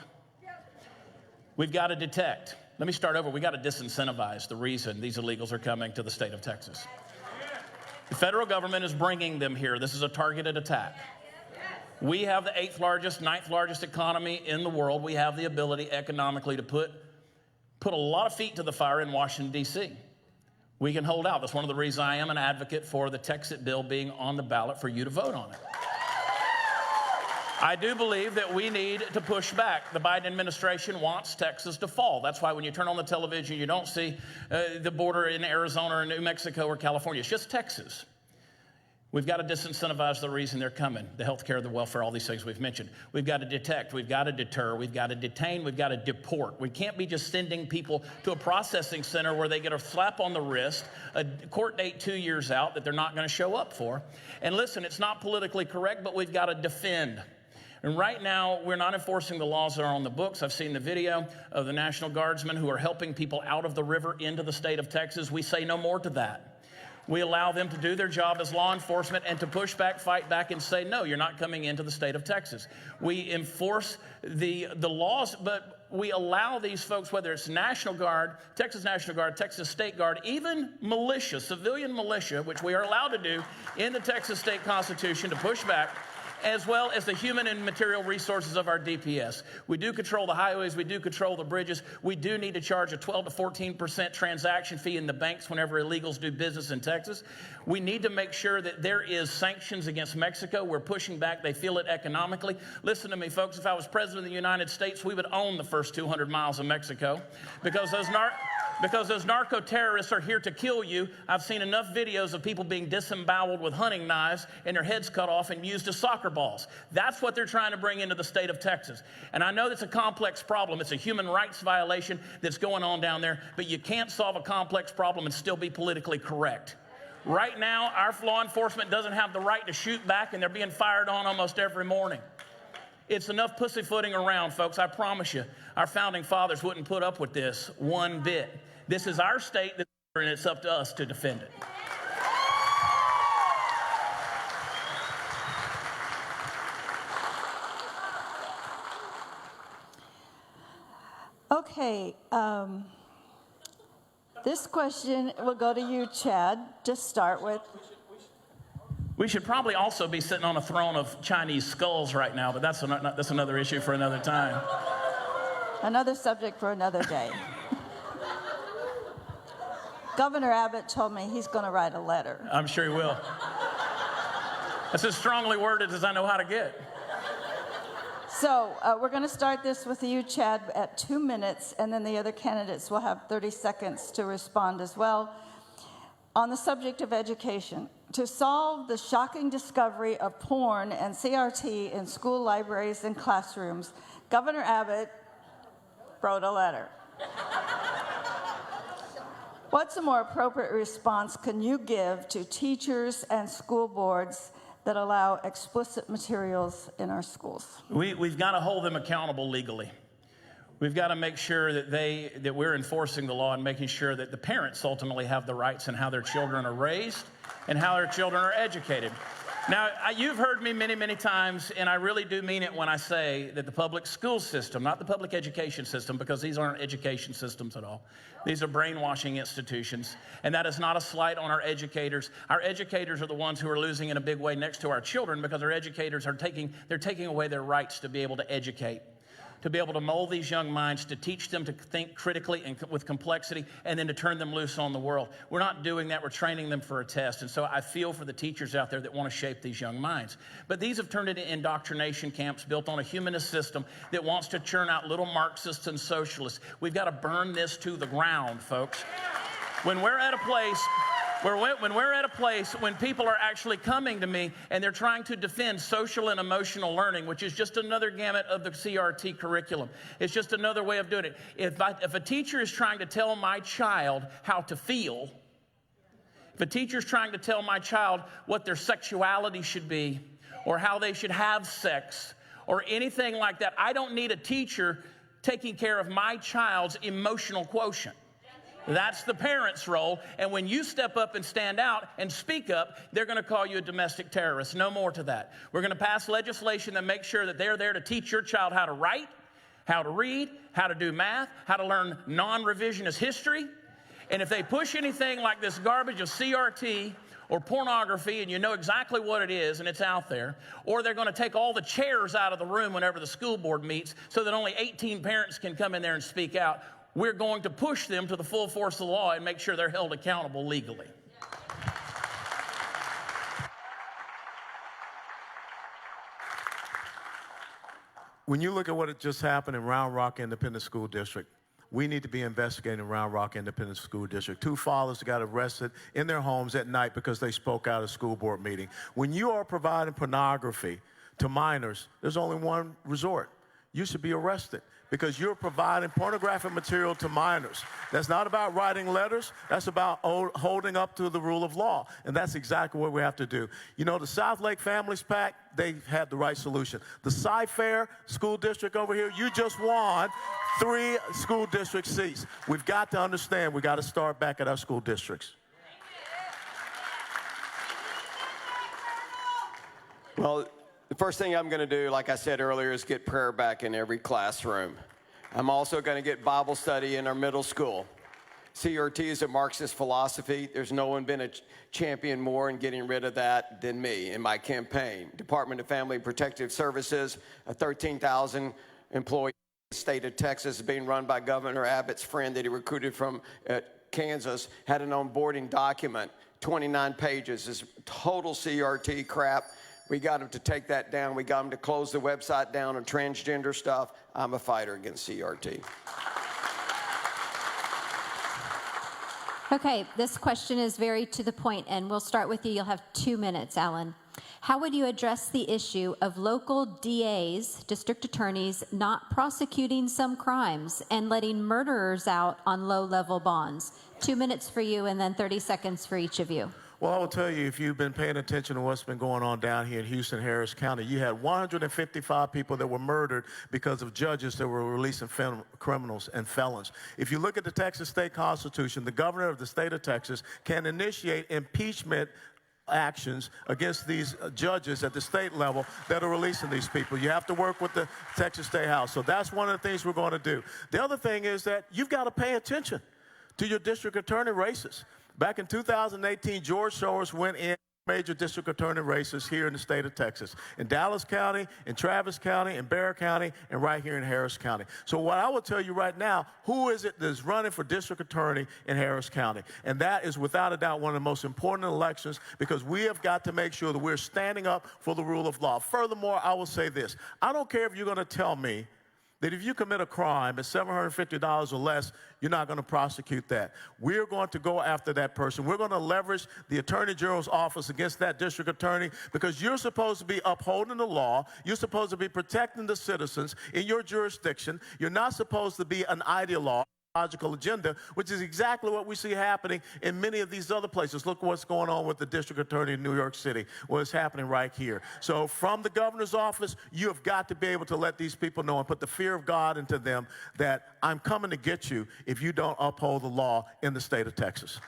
We've got to detect. Let me start over. We've got to disincentivize the reason these illegals are coming to the state of Texas. The federal government is bringing them here. This is a targeted attack. We have the 8th largest, 9th largest economy in the world. We have the ability economically to put a lot of feet to the fire in Washington, D.C. We can hold out. That's one of the reasons I am an advocate for the Texit bill being on the ballot for you to vote on it. I do believe that we need to push back. The Biden administration wants Texas to fall. That's why when you turn on the television, you don't see the border in Arizona or New Mexico or California. It's just Texas. We've got to disincentivize the reason they're coming, the health care, the welfare, all these things we've mentioned. We've got to detect, we've got to deter, we've got to detain, we've got to deport. We can't be just sending people to a processing center where they get a slap on the wrist, a court date 2 years out that they're not going to show up for. And listen, it's not politically correct, but we've got to defend. And right now, we're not enforcing the laws that are on the books. I've seen the video of the National Guardsmen who are helping people out of the river into the state of Texas. We say no more to that. We allow them to do their job as law enforcement and to push back, fight back, and say, no, you're not coming into the state of Texas. We enforce the laws, but we allow these folks, whether it's National Guard, Texas State Guard, even militia, civilian militia, which we are allowed to do in the Texas state constitution to push back, as well as the human and material resources of our DPS. We do control the highways. We do control the bridges. We do need to charge a 12 to 14% transaction fee in the banks whenever illegals do business in Texas. We need to make sure that there is sanctions against Mexico. We're pushing back. They feel it economically. Listen to me, folks. If I was president of the United States, we would own the first 200 miles of Mexico because those narco-terrorists are here to kill you. I've seen enough videos of people being disemboweled with hunting knives and their heads cut off and used as soccer balls. That's what they're trying to bring into the state of Texas. And I know that's a complex problem. It's a human rights violation that's going on down there, but you can't solve a complex problem and still be politically correct. Right now, our law enforcement doesn't have the right to shoot back, and they're being fired on almost every morning. It's enough pussyfooting around, folks. I promise you, our founding fathers wouldn't put up with this one bit. This is our state, and it's up to us to defend it. Okay, this question will go to you, Chad, to start with. We should probably also be sitting on a throne of Chinese skulls right now, but that's another issue for another time. Another subject for another day. Governor Abbott told me he's going to write a letter. I'm sure he will. That's as strongly worded as I know how to get. So we're going to start this with you, Chad, at 2 minutes, and then the other candidates will have 30 seconds to respond as well. On the subject of education, to solve the shocking discovery of porn and CRT in school libraries and classrooms, Governor Abbott wrote a letter. What's a more appropriate response can you give to teachers and school boards that allow explicit materials in our schools? We've got to hold them accountable legally. We've got to make sure that we're enforcing the law and making sure that the parents ultimately have the rights in how their children are raised and how their children are educated. Now, you've heard me many, many times, and I really do mean it when I say that the public school system, not the public education system, because these aren't education systems at all. These are brainwashing institutions, and that is not a slight on our educators. Our educators are the ones who are losing in a big way next to our children because our educators are taking away their rights to be able to educate, to be able to mold these young minds, to teach them to think critically and with complexity, and then to turn them loose on the world. We're not doing that. We're training them for a test. And so I feel for the teachers out there that want to shape these young minds. But these have turned into indoctrination camps built on a humanist system that wants to churn out little Marxists and socialists. We've got to burn this to the ground, folks. When we're at a place when people are actually coming to me and they're trying to defend social and emotional learning, which is just another gamut of the CRT curriculum. It's just another way of doing it. If a teacher is trying to tell my child how to feel, if a teacher is trying to tell my child what their sexuality should be or how they should have sex or anything like that, I don't need a teacher taking care of my child's emotional quotient. That's the parent's role. And when you step up and stand out and speak up, they're going to call you a domestic terrorist. No more to that. We're going to pass legislation that makes sure that they're there to teach your child how to write, how to read, how to do math, how to learn non-revisionist history. And if they push anything like this garbage of CRT or pornography and you know exactly what it is and it's out there, or they're going to take all the chairs out of the room whenever the school board meets so that only 18 parents can come in there and speak out, we're going to push them to the full force of the law and make sure they're held accountable legally. When you look at what had just happened in Round Rock Independent School District, we need to be investigating Round Rock Independent School District. 2 fathers got arrested in their homes at night because they spoke out at a school board meeting. When you are providing pornography to minors, there's only one resort. You should be arrested because you're providing pornographic material to minors. That's not about writing letters. That's about holding up to the rule of law. And that's exactly what we have to do. You know, the South Lake Families PAC, they had the right solution. The Cy-Fair School District over here, you just won 3 school district seats. We've got to understand, we've got to start back at our school districts. Well, the first thing I'm going to do, like I said earlier, is get prayer back in every classroom. I'm also going to get Bible study in our middle school. CRT is a Marxist philosophy. There's no one been a champion more in getting rid of that than me in my campaign. Department of Family and Protective Services, a 13,000 employee in the state of Texas, being run by Governor Abbott's friend that he recruited from Kansas, had an onboarding document, 29 pages, is total CRT crap. We got them to take that down. We got them to close the website down on transgender stuff. I'm a fighter against CRT. Okay, this question is very to the point, and we'll start with you. You'll have 2 minutes, Alan. How would you address the issue of local DAs, district attorneys, not prosecuting some crimes and letting murderers out on low-level bonds? 2 minutes for you, and then 30 seconds for each of you. Well, I will tell you, if you've been paying attention to what's been going on down here in Houston, Harris County, you had 155 people that were murdered because of judges that were releasing criminals and felons. If you look at the Texas State Constitution, the governor of the state of Texas can initiate impeachment actions against these judges at the state level that are releasing these people. You have to work with the Texas State House. So that's one of the things we're going to do. The other thing is that you've got to pay attention to your district attorney races. Back in 2018, George Soros went in major district attorney races here in the state of Texas, in Dallas County, in Travis County, in Bexar County, and right here in Harris County. So what I will tell you right now, who is it that's running for district attorney in Harris County? And that is without a doubt one of the most important elections because we have got to make sure that we're standing up for the rule of law. Furthermore, I will say this. I don't care if you're going to tell me that if you commit a crime at $750 or less, you're not going to prosecute that. We're going to go after that person. We're going to leverage the Attorney General's office against that district attorney because you're supposed to be upholding the law. You're supposed to be protecting the citizens in your jurisdiction. You're not supposed to be an ideological agenda, which is exactly what we see happening in many of these other places. Look what's going on with the district attorney in New York City, what's happening right here. So from the governor's office, you have got to be able to let these people know and put the fear of God into them that I'm coming to get you if you don't uphold the law in the state of Texas.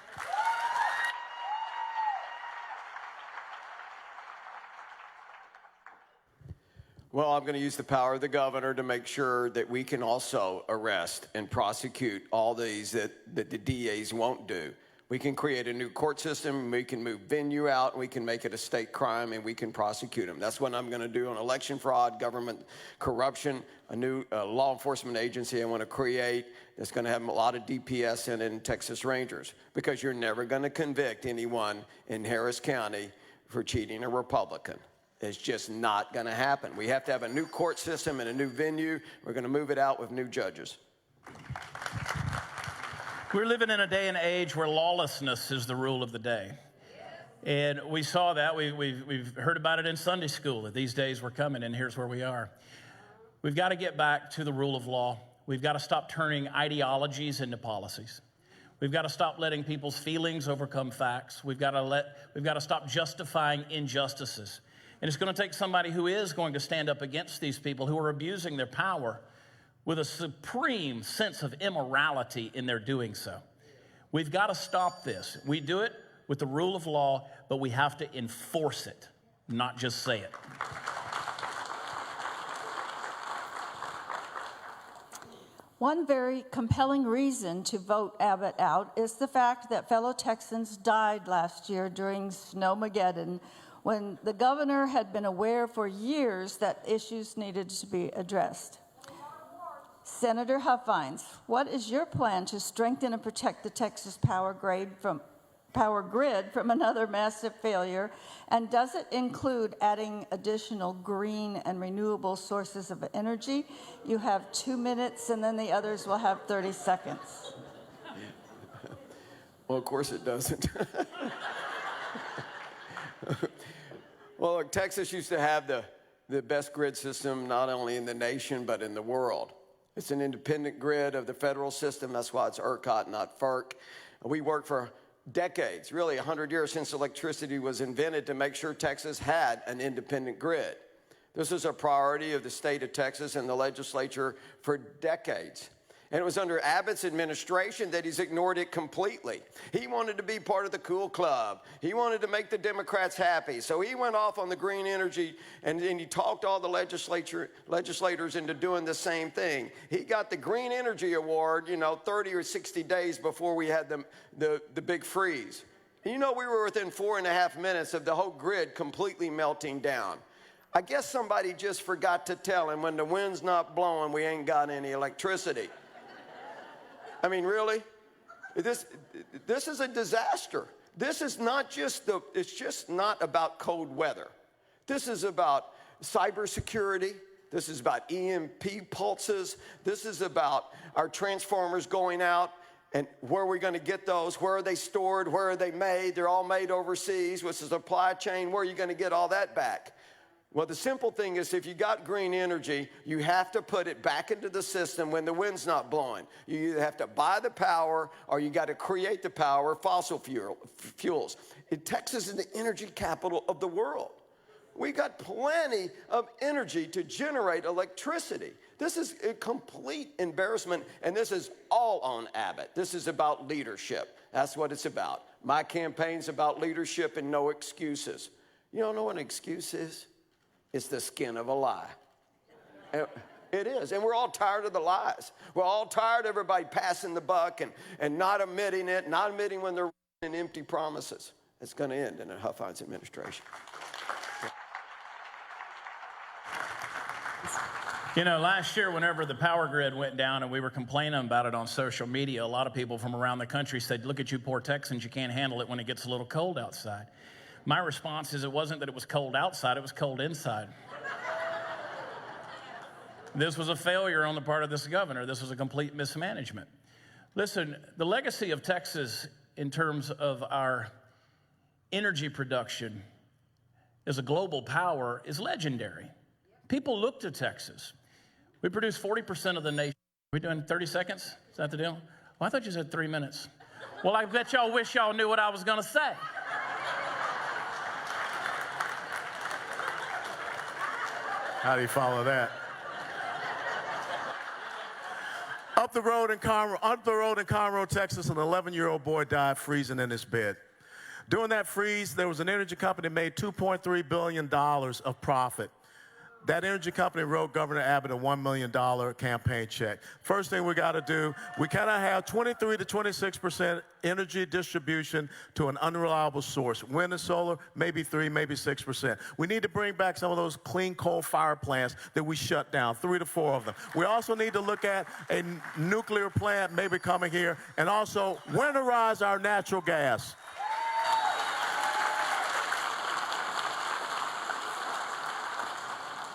Well, I'm going to use the power of the governor to make sure that we can also arrest and prosecute all these that the DAs won't do. We can create a new court system, we can move venue out, and we can make it a state crime, and we can prosecute them. That's what I'm going to do on election fraud, government corruption, a new law enforcement agency I want to create that's going to have a lot of DPS in it and Texas Rangers, because you're never going to convict anyone in Harris County for cheating a Republican. It's just not going to happen. We have to have a new court system and a new venue. We're going to move it out with new judges. We're living in a day and age where lawlessness is the rule of the day. And we saw that. We've heard about it in Sunday school, that these days were coming, and here's where we are. We've got to get back to the rule of law. We've got to stop turning ideologies into policies. We've got to stop letting people's feelings overcome facts. We've got to stop justifying injustices. And it's going to take somebody who is going to stand up against these people who are abusing their power with a supreme sense of immorality in their doing so. We've got to stop this. We do it with the rule of law, but we have to enforce it, not just say it. One very compelling reason to vote Abbott out is the fact that fellow Texans died last year during Snowmageddon, when the governor had been aware for years that issues needed to be addressed. Senator Huffines, what is your plan to strengthen and protect the Texas power grid from another massive failure? And does it include adding additional green and renewable sources of energy? You have 2 minutes, and then the others will have 30 seconds. Well, of course it doesn't. Well, look, Texas used to have the best grid system not only in the nation but in the world. It's an independent grid of the federal system. That's why it's ERCOT, not FERC. We worked for decades, really 100 years since electricity was invented, to make sure Texas had an independent grid. This was a priority of the state of Texas and the legislature for decades. And it was under Abbott's administration that he's ignored it completely. He wanted to be part of the cool club. He wanted to make the Democrats happy. So he went off on the green energy, and he talked all the legislators into doing the same thing. He got the Green Energy Award, 30 or 60 days before we had the big freeze. And we were within 4.5 minutes of the whole grid completely melting down. I guess somebody just forgot to tell him, when the wind's not blowing, we ain't got any electricity. I mean, really? This is a disaster. This is not just it's just not about cold weather. This is about cybersecurity. This is about EMP pulses. This is about our transformers going out, and where are we going to get those? Where are they stored? Where are they made? They're all made overseas. What's the supply chain? Where are you going to get all that back? Well, the simple thing is, if you got green energy, you have to put it back into the system when the wind's not blowing. You either have to buy the power, or you got to create the power, fossil fuels. Texas is the energy capital of the world. We got plenty of energy to generate electricity. This is a complete embarrassment, and this is all on Abbott. This is about leadership. That's what it's about. My campaign's about leadership and no excuses. You don't know what an excuse is? It's the skin of a lie. It is. And we're all tired of the lies. We're all tired of everybody passing the buck and not admitting it, not admitting when they're in empty promises. It's going to end in a Huffines administration. Last year, whenever the power grid went down and we were complaining about it on social media, a lot of people from around the country said, look at you poor Texans, you can't handle it when it gets a little cold outside. My response is, it wasn't that it was cold outside, it was cold inside. This was a failure on the part of this governor. This was a complete mismanagement. Listen, the legacy of Texas in terms of our energy production as a global power is legendary. People look to Texas. We produce 40% of the nation. Are we doing 30 seconds? Is that the deal? Well, I thought you said 3 minutes. Well, I bet y'all wish y'all knew what I was going to say. How do you follow that? Up the road in Conroe, Texas, an 11-year-old boy died freezing in his bed. During that freeze, there was an energy company that made $2.3 billion of profit. That energy company wrote Governor Abbott a $1 million campaign check. First thing we got to do, we cannot have 23 to 26% energy distribution to an unreliable source. Wind and solar, maybe 3, maybe 6%. We need to bring back some of those clean coal fire plants that we shut down, 3 to 4 of them. We also need to look at a nuclear plant maybe coming here, and also winterize our natural gas.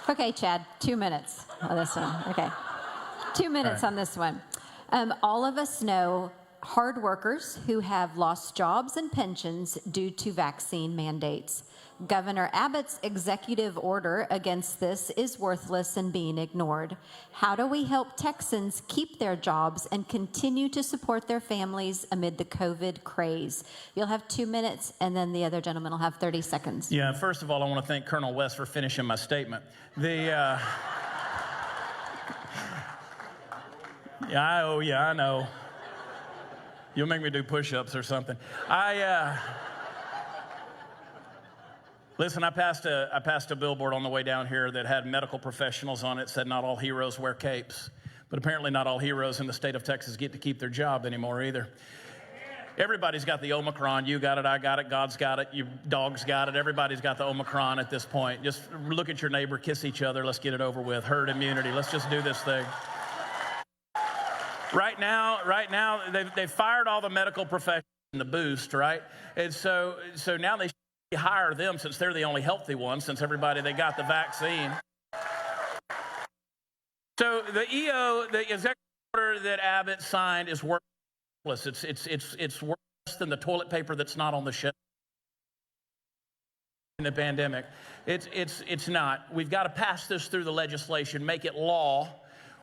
Okay, Chad, 2 minutes on this one. Okay. 2 minutes on this one. All of us know hard workers who have lost jobs and pensions due to vaccine mandates. Governor Abbott's executive order against this is worthless and being ignored. How do we help Texans keep their jobs and continue to support their families amid the COVID craze? You'll have 2 minutes, and then the other gentleman will have 30 seconds. Yeah, first of all, I want to thank Colonel West for finishing my statement. Yeah, I know. You'll make me do push-ups or something. Listen, I passed a billboard on the way down here that had medical professionals on it, said not all heroes wear capes. But apparently not all heroes in the state of Texas get to keep their job anymore either. Everybody's got the Omicron. You got it, I got it, God's got it, your dog's got it. Everybody's got the Omicron at this point. Just look at your neighbor, kiss each other, let's get it over with. Herd immunity, let's just do this thing. Right now, they've fired all the medical professionals in the boost, right? And so now they should hire them since they're the only healthy ones, since they got the vaccine. So the EO, the executive order that Abbott signed is worthless. It's worse than the toilet paper that's not on the shelf in the pandemic. It's not. We've got to pass this through the legislation, make it law.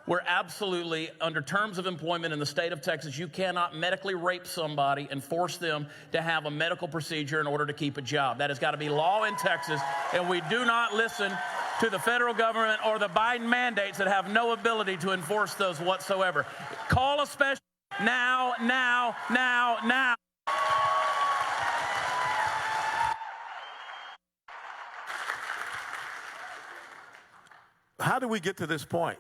We're absolutely, under terms of employment in the state of Texas, you cannot medically rape somebody and force them to have a medical procedure in order to keep a job. That has got to be law in Texas, and we do not listen to the federal government or the Biden mandates that have no ability to enforce those whatsoever. Call a special now. How did we get to this point?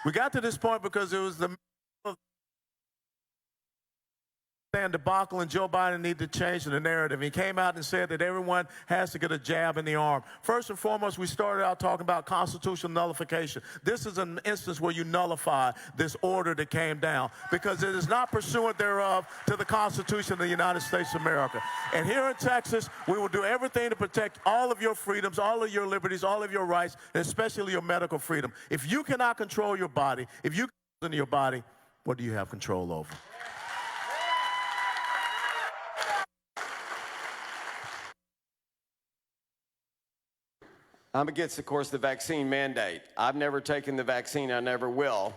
We got to this point because it was the debacle, and Joe Biden needed to change the narrative. He came out and said that everyone has to get a jab in the arm. First and foremost, we started out talking about constitutional nullification. This is an instance where you nullify this order that came down because it is not pursuant thereof to the Constitution of the United States of America. And here in Texas, we will do everything to protect all of your freedoms, all of your liberties, all of your rights, and especially your medical freedom. If you cannot control your body, if you control your body, what do you have control over? I'm against, of course, the vaccine mandate. I've never taken the vaccine. I never will.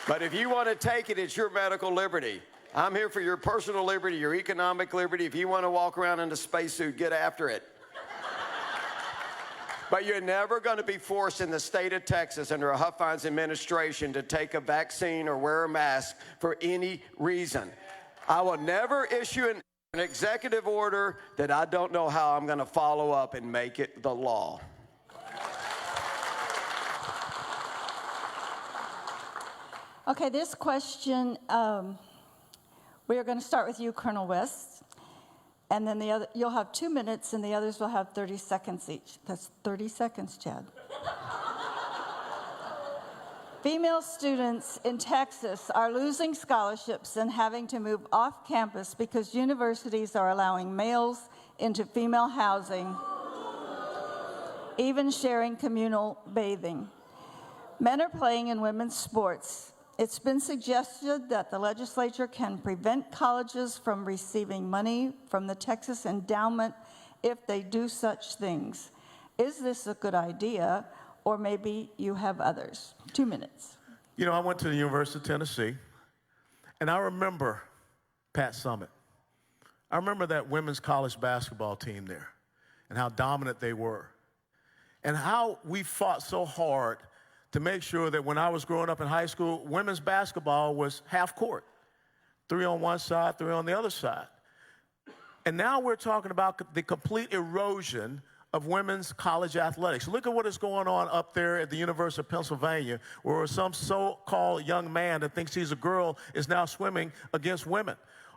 But if you want to take it, it's your medical liberty. I'm here for your personal liberty, your economic liberty. If you want to walk around in a spacesuit, get after it. But you're never going to be forced in the state of Texas under a Huffines administration to take a vaccine or wear a mask for any reason. I will never issue an executive order that I don't know how I'm going to follow up and make it the law. Okay, this question, we are going to start with you, Colonel West, and then you'll have 2 minutes, and the others will have 30 seconds each. That's 30 seconds, Chad. Female students in Texas are losing scholarships and having to move off campus because universities are allowing males into female housing, even sharing communal bathing. Men are playing in women's sports. It's been suggested that the legislature can prevent colleges from receiving money from the Texas Endowment if they do such things. Is this a good idea? Or maybe you have others. 2 minutes. You know, I went to the University of Tennessee, and I remember Pat Summitt. I remember that women's college basketball team there and how dominant they were and how we fought so hard to make sure that when I was growing up in high school, women's basketball was half court, 3 on one side, 3 on the other side. And now we're talking about the complete erosion of women's college athletics. Look at what is going on up there at the University of Pennsylvania, where some so-called young man that thinks he's a girl is now swimming against women.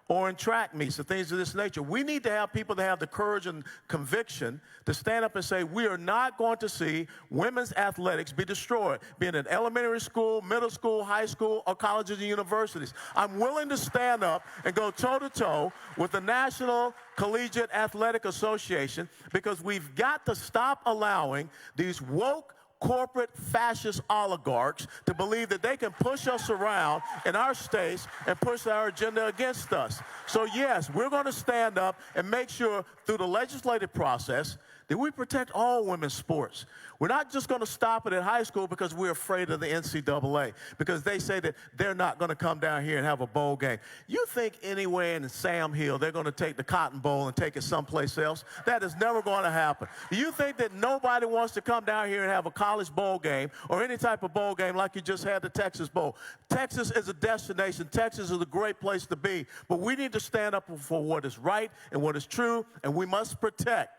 Or in track meets and things of this nature. We need to have people that have the courage and conviction to stand up and say, we are not going to see women's athletics be destroyed, be it in elementary school, middle school, high school, or colleges and universities. I'm willing to stand up and go toe-to-toe with the National Collegiate Athletic Association because we've got to stop allowing these woke corporate fascist oligarchs to believe that they can push us around in our states and push our agenda against us. So yes, we're going to stand up and make sure through the legislative process that we protect all women's sports. We're not just going to stop it at high school because we're afraid of the NCAA, because they say that they're not going to come down here and have a bowl game. You think anywhere in Sam Hill they're going to take the Cotton Bowl and take it someplace else? That is never going to happen. Do you think that nobody wants to come down here and have a college bowl game or any type of bowl game like you just had the Texas Bowl? Texas is a destination. Texas is a great place to be. But we need to stand up for what is right and what is true, and we must protect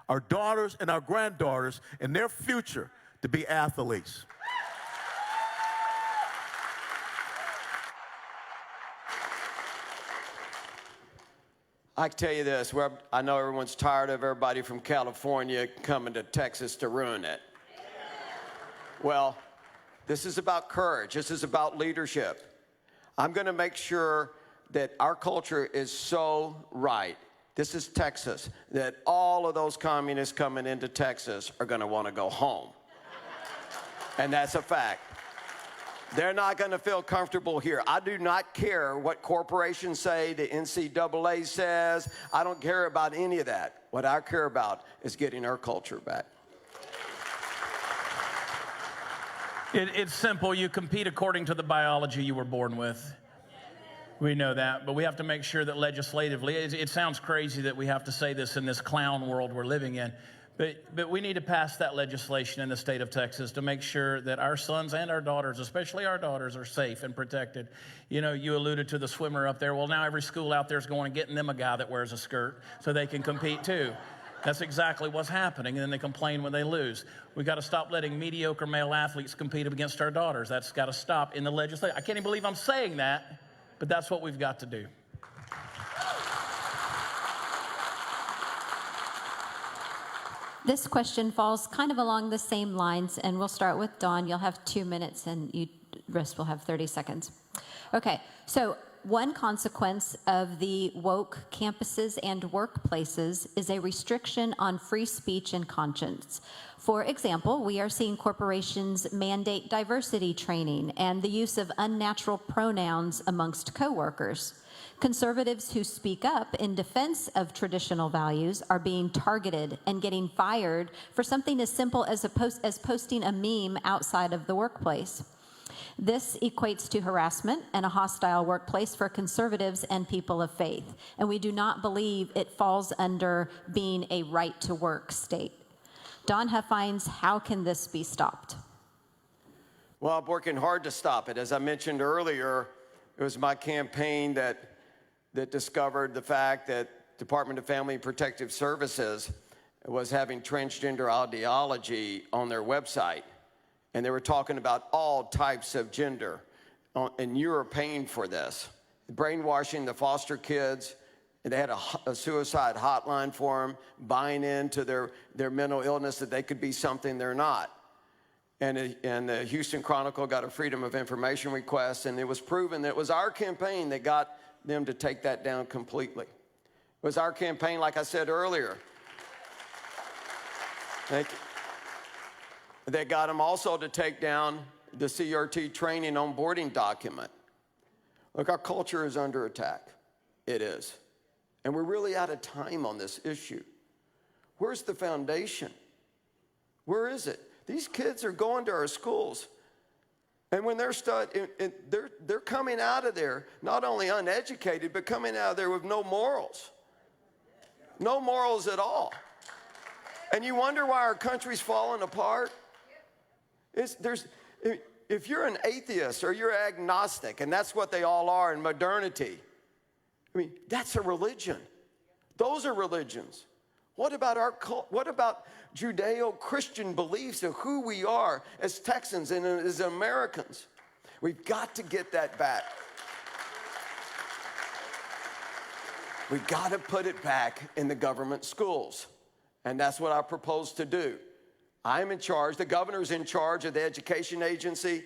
our daughters and our granddaughters and their future to be athletes. I can tell you this, I know everyone's tired of everybody from California coming to Texas to ruin it. Well, this is about courage. This is about leadership. I'm going to make sure that our culture is so right. This is Texas, that all of those communists coming into Texas are going to want to go home. And that's a fact. They're not going to feel comfortable here. I do not care what corporations say, the NCAA says. I don't care about any of that. What I care about is getting our culture back. It's simple. You compete according to the biology you were born with. We know that, but we have to make sure that legislatively, it sounds crazy that we have to say this in this clown world we're living in, but we need to pass that legislation in the state of Texas to make sure that our sons and our daughters, especially our daughters, are safe and protected. You know, you alluded to the swimmer up there. Well, now every school out there is going and getting them a guy that wears a skirt so they can compete too. That's exactly what's happening, and then they complain when they lose. We've got to stop letting mediocre male athletes compete against our daughters. That's got to stop in the legislation. I can't even believe I'm saying that, but that's what we've got to do. This question falls kind of along the same lines, and we'll start with Dawn. You'll have 2 minutes, and you rest will have 30 seconds. Okay, so one consequence of the woke campuses and workplaces is a restriction on free speech and conscience. For example, we are seeing corporations mandate diversity training and the use of unnatural pronouns amongst coworkers. Conservatives who speak up in defense of traditional values are being targeted and getting fired for something as simple as posting a meme outside of the workplace. This equates to harassment and a hostile workplace for conservatives and people of faith, and we do not believe it falls under being a right-to-work state. Don Huffines, how can this be stopped? Well, I'm working hard to stop it. As I mentioned earlier, it was my campaign that discovered the fact that Department of Family and Protective Services was having transgender ideology on their website. And they were talking about all types of gender. And you are paying for this. Brainwashing the foster kids. And they had a suicide hotline for them, buying into their mental illness that they could be something they're not. And the Houston Chronicle got a Freedom of Information request, and it was proven that it was our campaign that got them to take that down completely. It was our campaign, like I said earlier. They got them also to take down the CRT training on boarding document. Look, our culture is under attack. It is. And we're really out of time on this issue. Where's the foundation? Where is it? These kids are going to our schools. And when they're coming out of there, not only uneducated, but coming out of there with no morals. No morals at all. And you wonder why our country's falling apart? If you're an atheist or you're agnostic, and that's what they all are in modernity, I mean, that's a religion. Those are religions. What about Judeo-Christian beliefs of who we are as Texans and as Americans? We've got to get that back. We've got to put it back in the government schools. And that's what I propose to do. I'm in charge. The governor's in charge of the education agency.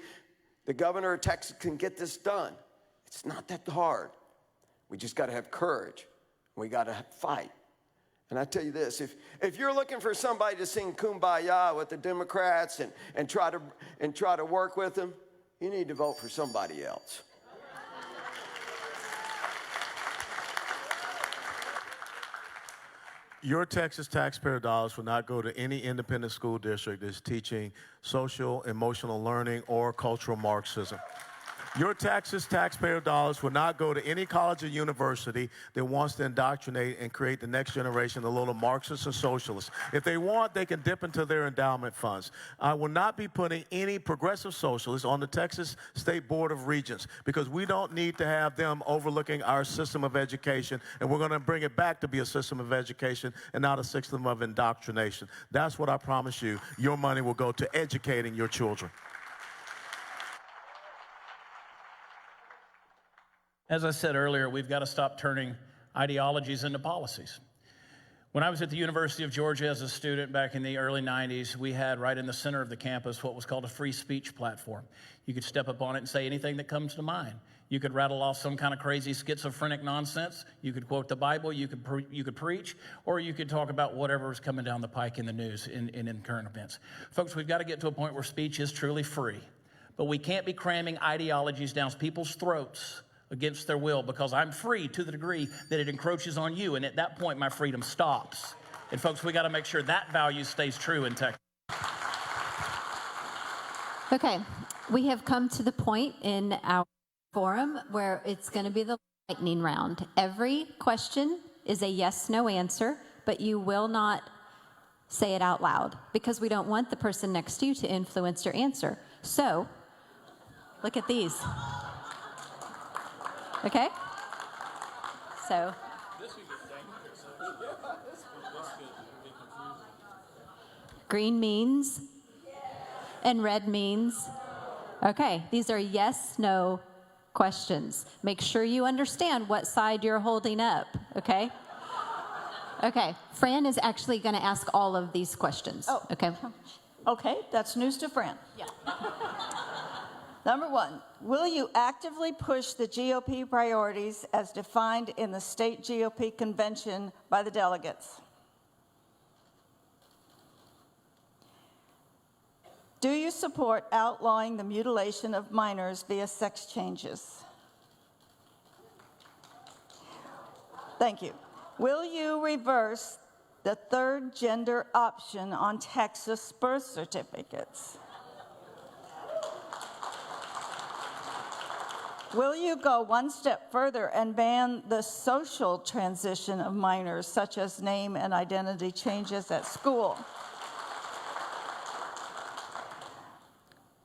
The governor of Texas can get this done. It's not that hard. We just got to have courage. We got to fight. And I tell you this, if you're looking for somebody to sing Kumbaya with the Democrats and try to work with them, you need to vote for somebody else. Your Texas taxpayer dollars will not go to any independent school district that's teaching social, emotional learning, or cultural Marxism. Your taxpayer dollars will not go to any college or university that wants to indoctrinate and create the next generation of little Marxists and socialists. If they want, they can dip into their endowment funds. I will not be putting any progressive socialists on the Texas State Board of Regents because we don't need to have them overlooking our system of education, and we're going to bring it back to be a system of education and not a system of indoctrination. That's what I promise you. Your money will go to educating your children. As I said earlier, we've got to stop turning ideologies into policies. When I was at the University of Georgia as a student back in the early 90s, we had right in the center of the campus what was called a free speech platform. You could step up on it and say anything that comes to mind. You could rattle off some kind of crazy schizophrenic nonsense. You could quote the Bible, you could preach, or you could talk about whatever is coming down the pike in the news, in current events. Folks, we've got to get to a point where speech is truly free. But we can't be cramming ideologies down people's throats against their will, because I'm free to the degree that it encroaches on you, and at that point my freedom stops. And folks, we got to make sure that value stays true in Texas. Okay, we have come to the point in our forum where it's going to be the lightning round. Every question is a yes/no answer, but you will not say it out loud because we don't want the person next to you to influence your answer. So, look at these. Okay? So, green means, and red means. Okay, these are yes/no questions. Make sure you understand what side you're holding up, okay? Okay, Fran is actually going to ask all of these questions. Oh. Okay. Okay, that's news to Fran. Yeah. Number one, will you actively push the GOP priorities as defined in the state GOP convention by the delegates? Do you support outlawing the mutilation of minors via sex changes? Thank you. Will you reverse the third gender option on Texas birth certificates? Will you go one step further and ban the social transition of minors, such as name and identity changes at school?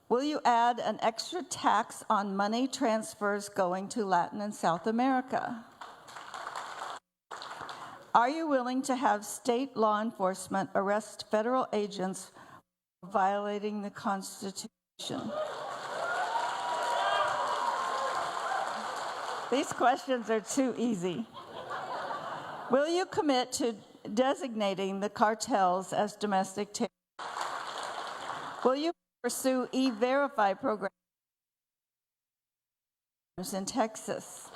Will you add an extra tax on money transfers going to Latin and South America? Are you willing to have state law enforcement arrest federal agents for violating the Constitution? These questions are too easy. Will you commit to designating the cartels as domestic terrorists? Will you pursue E-Verify programs in Texas?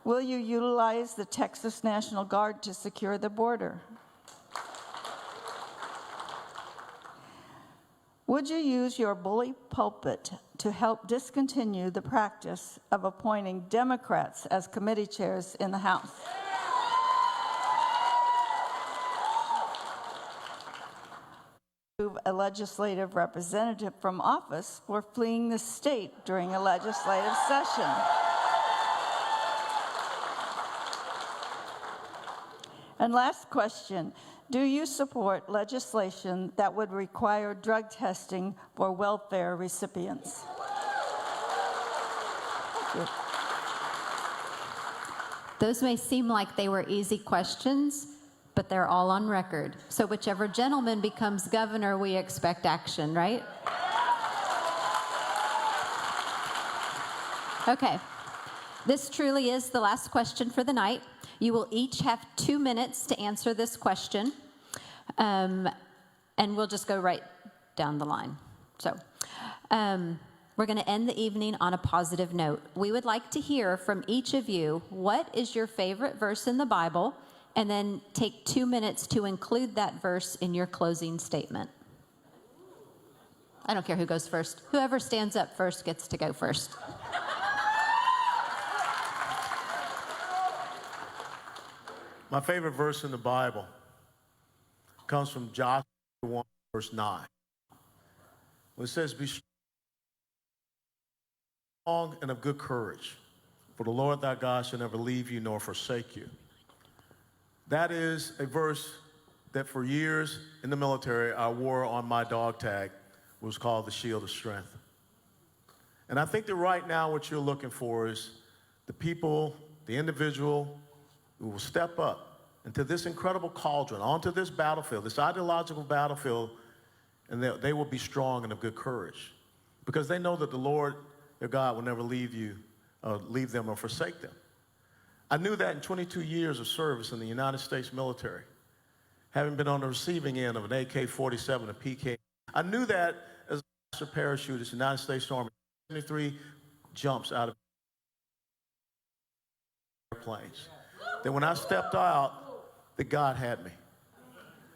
Will you utilize the Texas National Guard to secure the border? Would you use your bully pulpit to help discontinue the practice of appointing Democrats as committee chairs in the House? Remove a legislative representative from office for fleeing the state during a legislative session? And last question. Do you support legislation that would require drug testing for welfare recipients? Thank you. Those may seem like they were easy questions, but they're all on record. So whichever gentleman becomes governor, we expect action, right? Okay. This truly is the last question for the night. You will each have 2 minutes to answer this question, and we'll just go right down the line. So we're going to end the evening on a positive note. We would like to hear from each of you, what is your favorite verse in the Bible, and then take 2 minutes to include that verse in your closing statement. I don't care who goes first. Whoever stands up first gets to go first. My favorite verse in the Bible comes from Joshua 1, verse 9. It says, be strong strong and of good courage, for the Lord thy God shall never leave you nor forsake you. That is a verse that for years in the military I wore on my dog tag. It was called the Shield of Strength. And I think that right now what you're looking for is the people, the individual who will step up into this incredible cauldron, onto this battlefield, this ideological battlefield, and they will be strong and of good courage because they know that the Lord, their God, will never leave them or forsake them. I knew that in 22 years of service in the United States military, having been on the receiving end of an AK-47, a PK. I knew that as a master parachutist in the United States Army, 73 jumps out of airplanes. That when I stepped out, that God had me.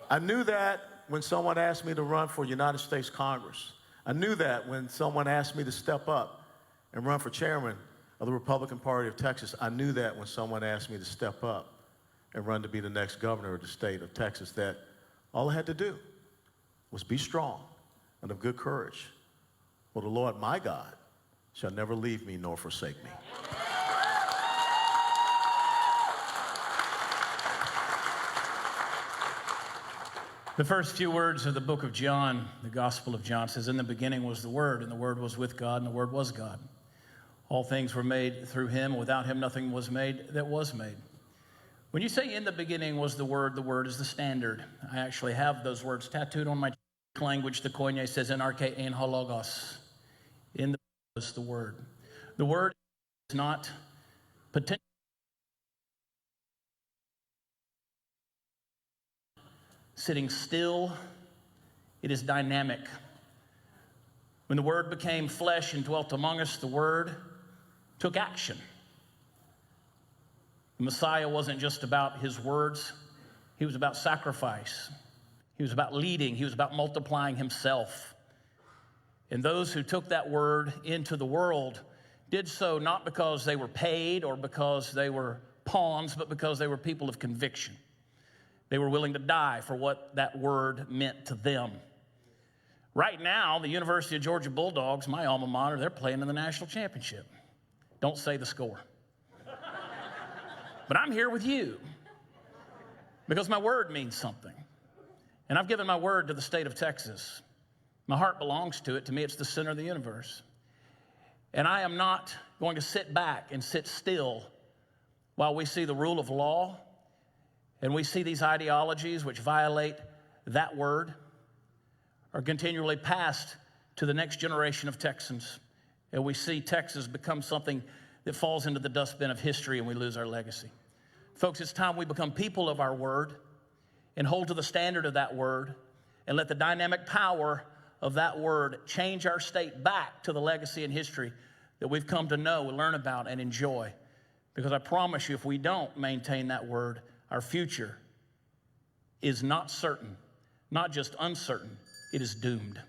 I knew that when someone asked me to run for United States Congress. I knew that when someone asked me to step up and run for chairman of the Republican Party of Texas. I knew that when someone asked me to step up and run to be the next governor of the state of Texas, that all I had to do was be strong and of good courage. For the Lord my God shall never leave me nor forsake me. The first few words of the book of John, the Gospel of John, says, "In the beginning was the Word, and the Word was with God, and the Word was God. All things were made through him. Without him, nothing was made that was made." When you say in the beginning was the Word is the standard. I actually have those words tattooed on my language. The Koine says, "En arche ein hologos." In the was the Word. The Word is not potential. Sitting still, it is dynamic. When the Word became flesh and dwelt among us, the Word took action. The Messiah wasn't just about his words. He was about sacrifice. He was about leading. He was about multiplying himself. And those who took that word into the world did so not because they were paid or because they were pawns, but because they were people of conviction. They were willing to die for what that word meant to them. Right now, the University of Georgia Bulldogs, my alma mater, they're playing in the national championship. Don't say the score. But I'm here with you because my word means something. And I've given my word to the state of Texas. My heart belongs to it. To me, it's the center of the universe. And I am not going to sit back and sit still while we see the rule of law and we see these ideologies which violate that word are continually passed to the next generation of Texans. And we see Texas become something that falls into the dustbin of history and we lose our legacy. Folks, it's time we become people of our word and hold to the standard of that word and let the dynamic power of that word change our state back to the legacy and history that we've come to know, learn about, and enjoy. Because I promise you, if we don't maintain that word, our future is not certain, not just uncertain, it is doomed.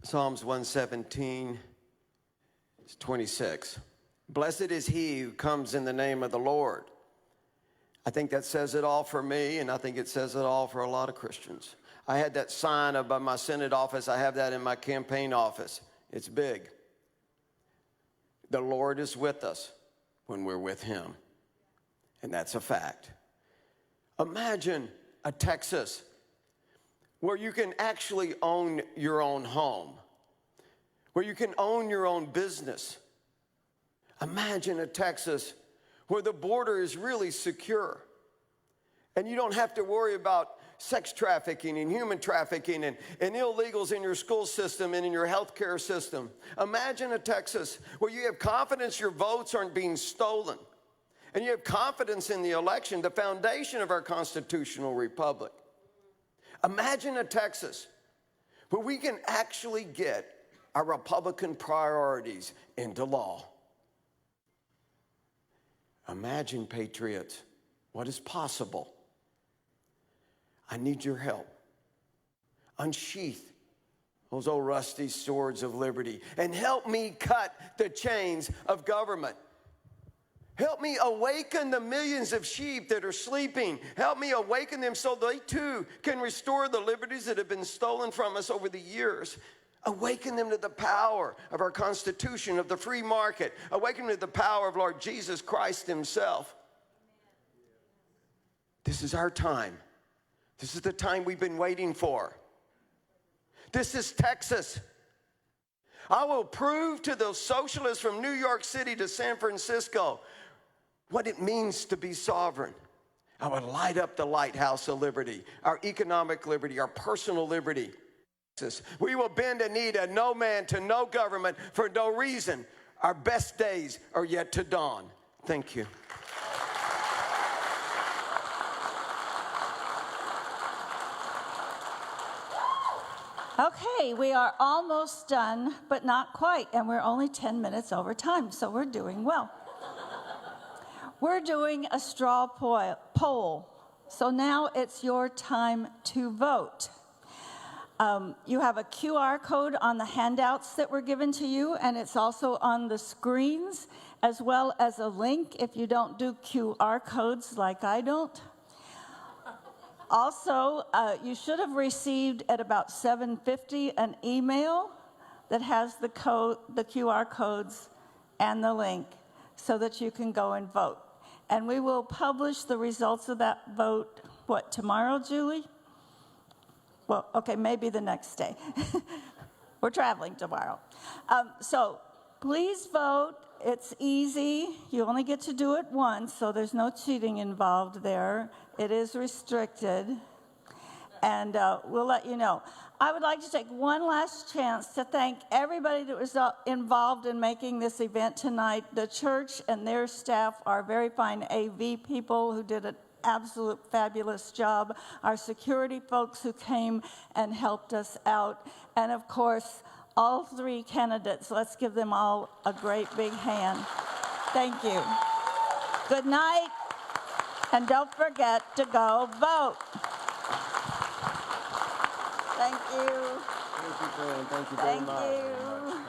Psalms 117, 26. Blessed is he who comes in the name of the Lord. I think that says it all for me, and I think it says it all for a lot of Christians. I had that sign up by my Senate office. I have that in my campaign office. It's big. The Lord is with us when we're with him. And that's a fact. Imagine a Texas where you can actually own your own home, where you can own your own business. Imagine a Texas where the border is really secure and you don't have to worry about sex trafficking and human trafficking and illegals in your school system and in your healthcare system. Imagine a Texas where you have confidence your votes aren't being stolen and you have confidence in the election, the foundation of our constitutional republic. Imagine a Texas where we can actually get our Republican priorities into law. Imagine, patriots, what is possible. I need your help. Unsheath those old rusty swords of liberty and help me cut the chains of government. Help me awaken the millions of sheep that are sleeping. Help me awaken them so they too can restore the liberties that have been stolen from us over the years. Awaken them to the power of our Constitution, of the free market. Awaken them to the power of Lord Jesus Christ himself. This is our time. This is the time we've been waiting for. This is Texas. I will prove to those socialists from New York City to San Francisco what it means to be sovereign. I would light up the lighthouse of liberty, our economic liberty, our personal liberty. We will bend a knee to no man, to no government, for no reason. Our best days are yet to dawn. Thank you. Okay, we are almost done, but not quite, and we're only 10 minutes over time, so we're doing well. We're doing a straw poll, so now it's your time to vote. You have a QR code on the handouts that were given to you, and it's also on the screens, as well as a link if you don't do QR codes like I don't. Also, you should have received at about 7:50 an email that has the QR codes and the link so that you can go and vote. And we will publish the results of that vote, what, tomorrow, Julie? Well, okay, maybe the next day. We're traveling tomorrow. So please vote. It's easy. You only get to do it once, so there's no cheating involved there. It is restricted, and we'll let you know. I would like to take one last chance to thank everybody that was involved in making this event tonight. The church and their staff, our very fine AV people who did an absolute fabulous job, our security folks who came and helped us out, and of course, all three candidates. Let's give them all a great big hand. Thank you. Good night, and don't forget to go vote. Thank you. Thank you, Fran. Thank you very much. Thank you.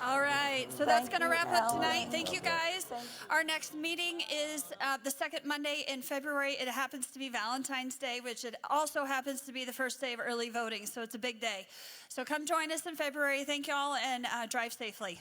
All right, so that's going to wrap up tonight. Thank you, guys. Our next meeting is the second Monday in February. It happens to be Valentine's Day, which it also happens to be the first day of early voting, so it's a big day. So come join us in February. Thank you all, and drive safely.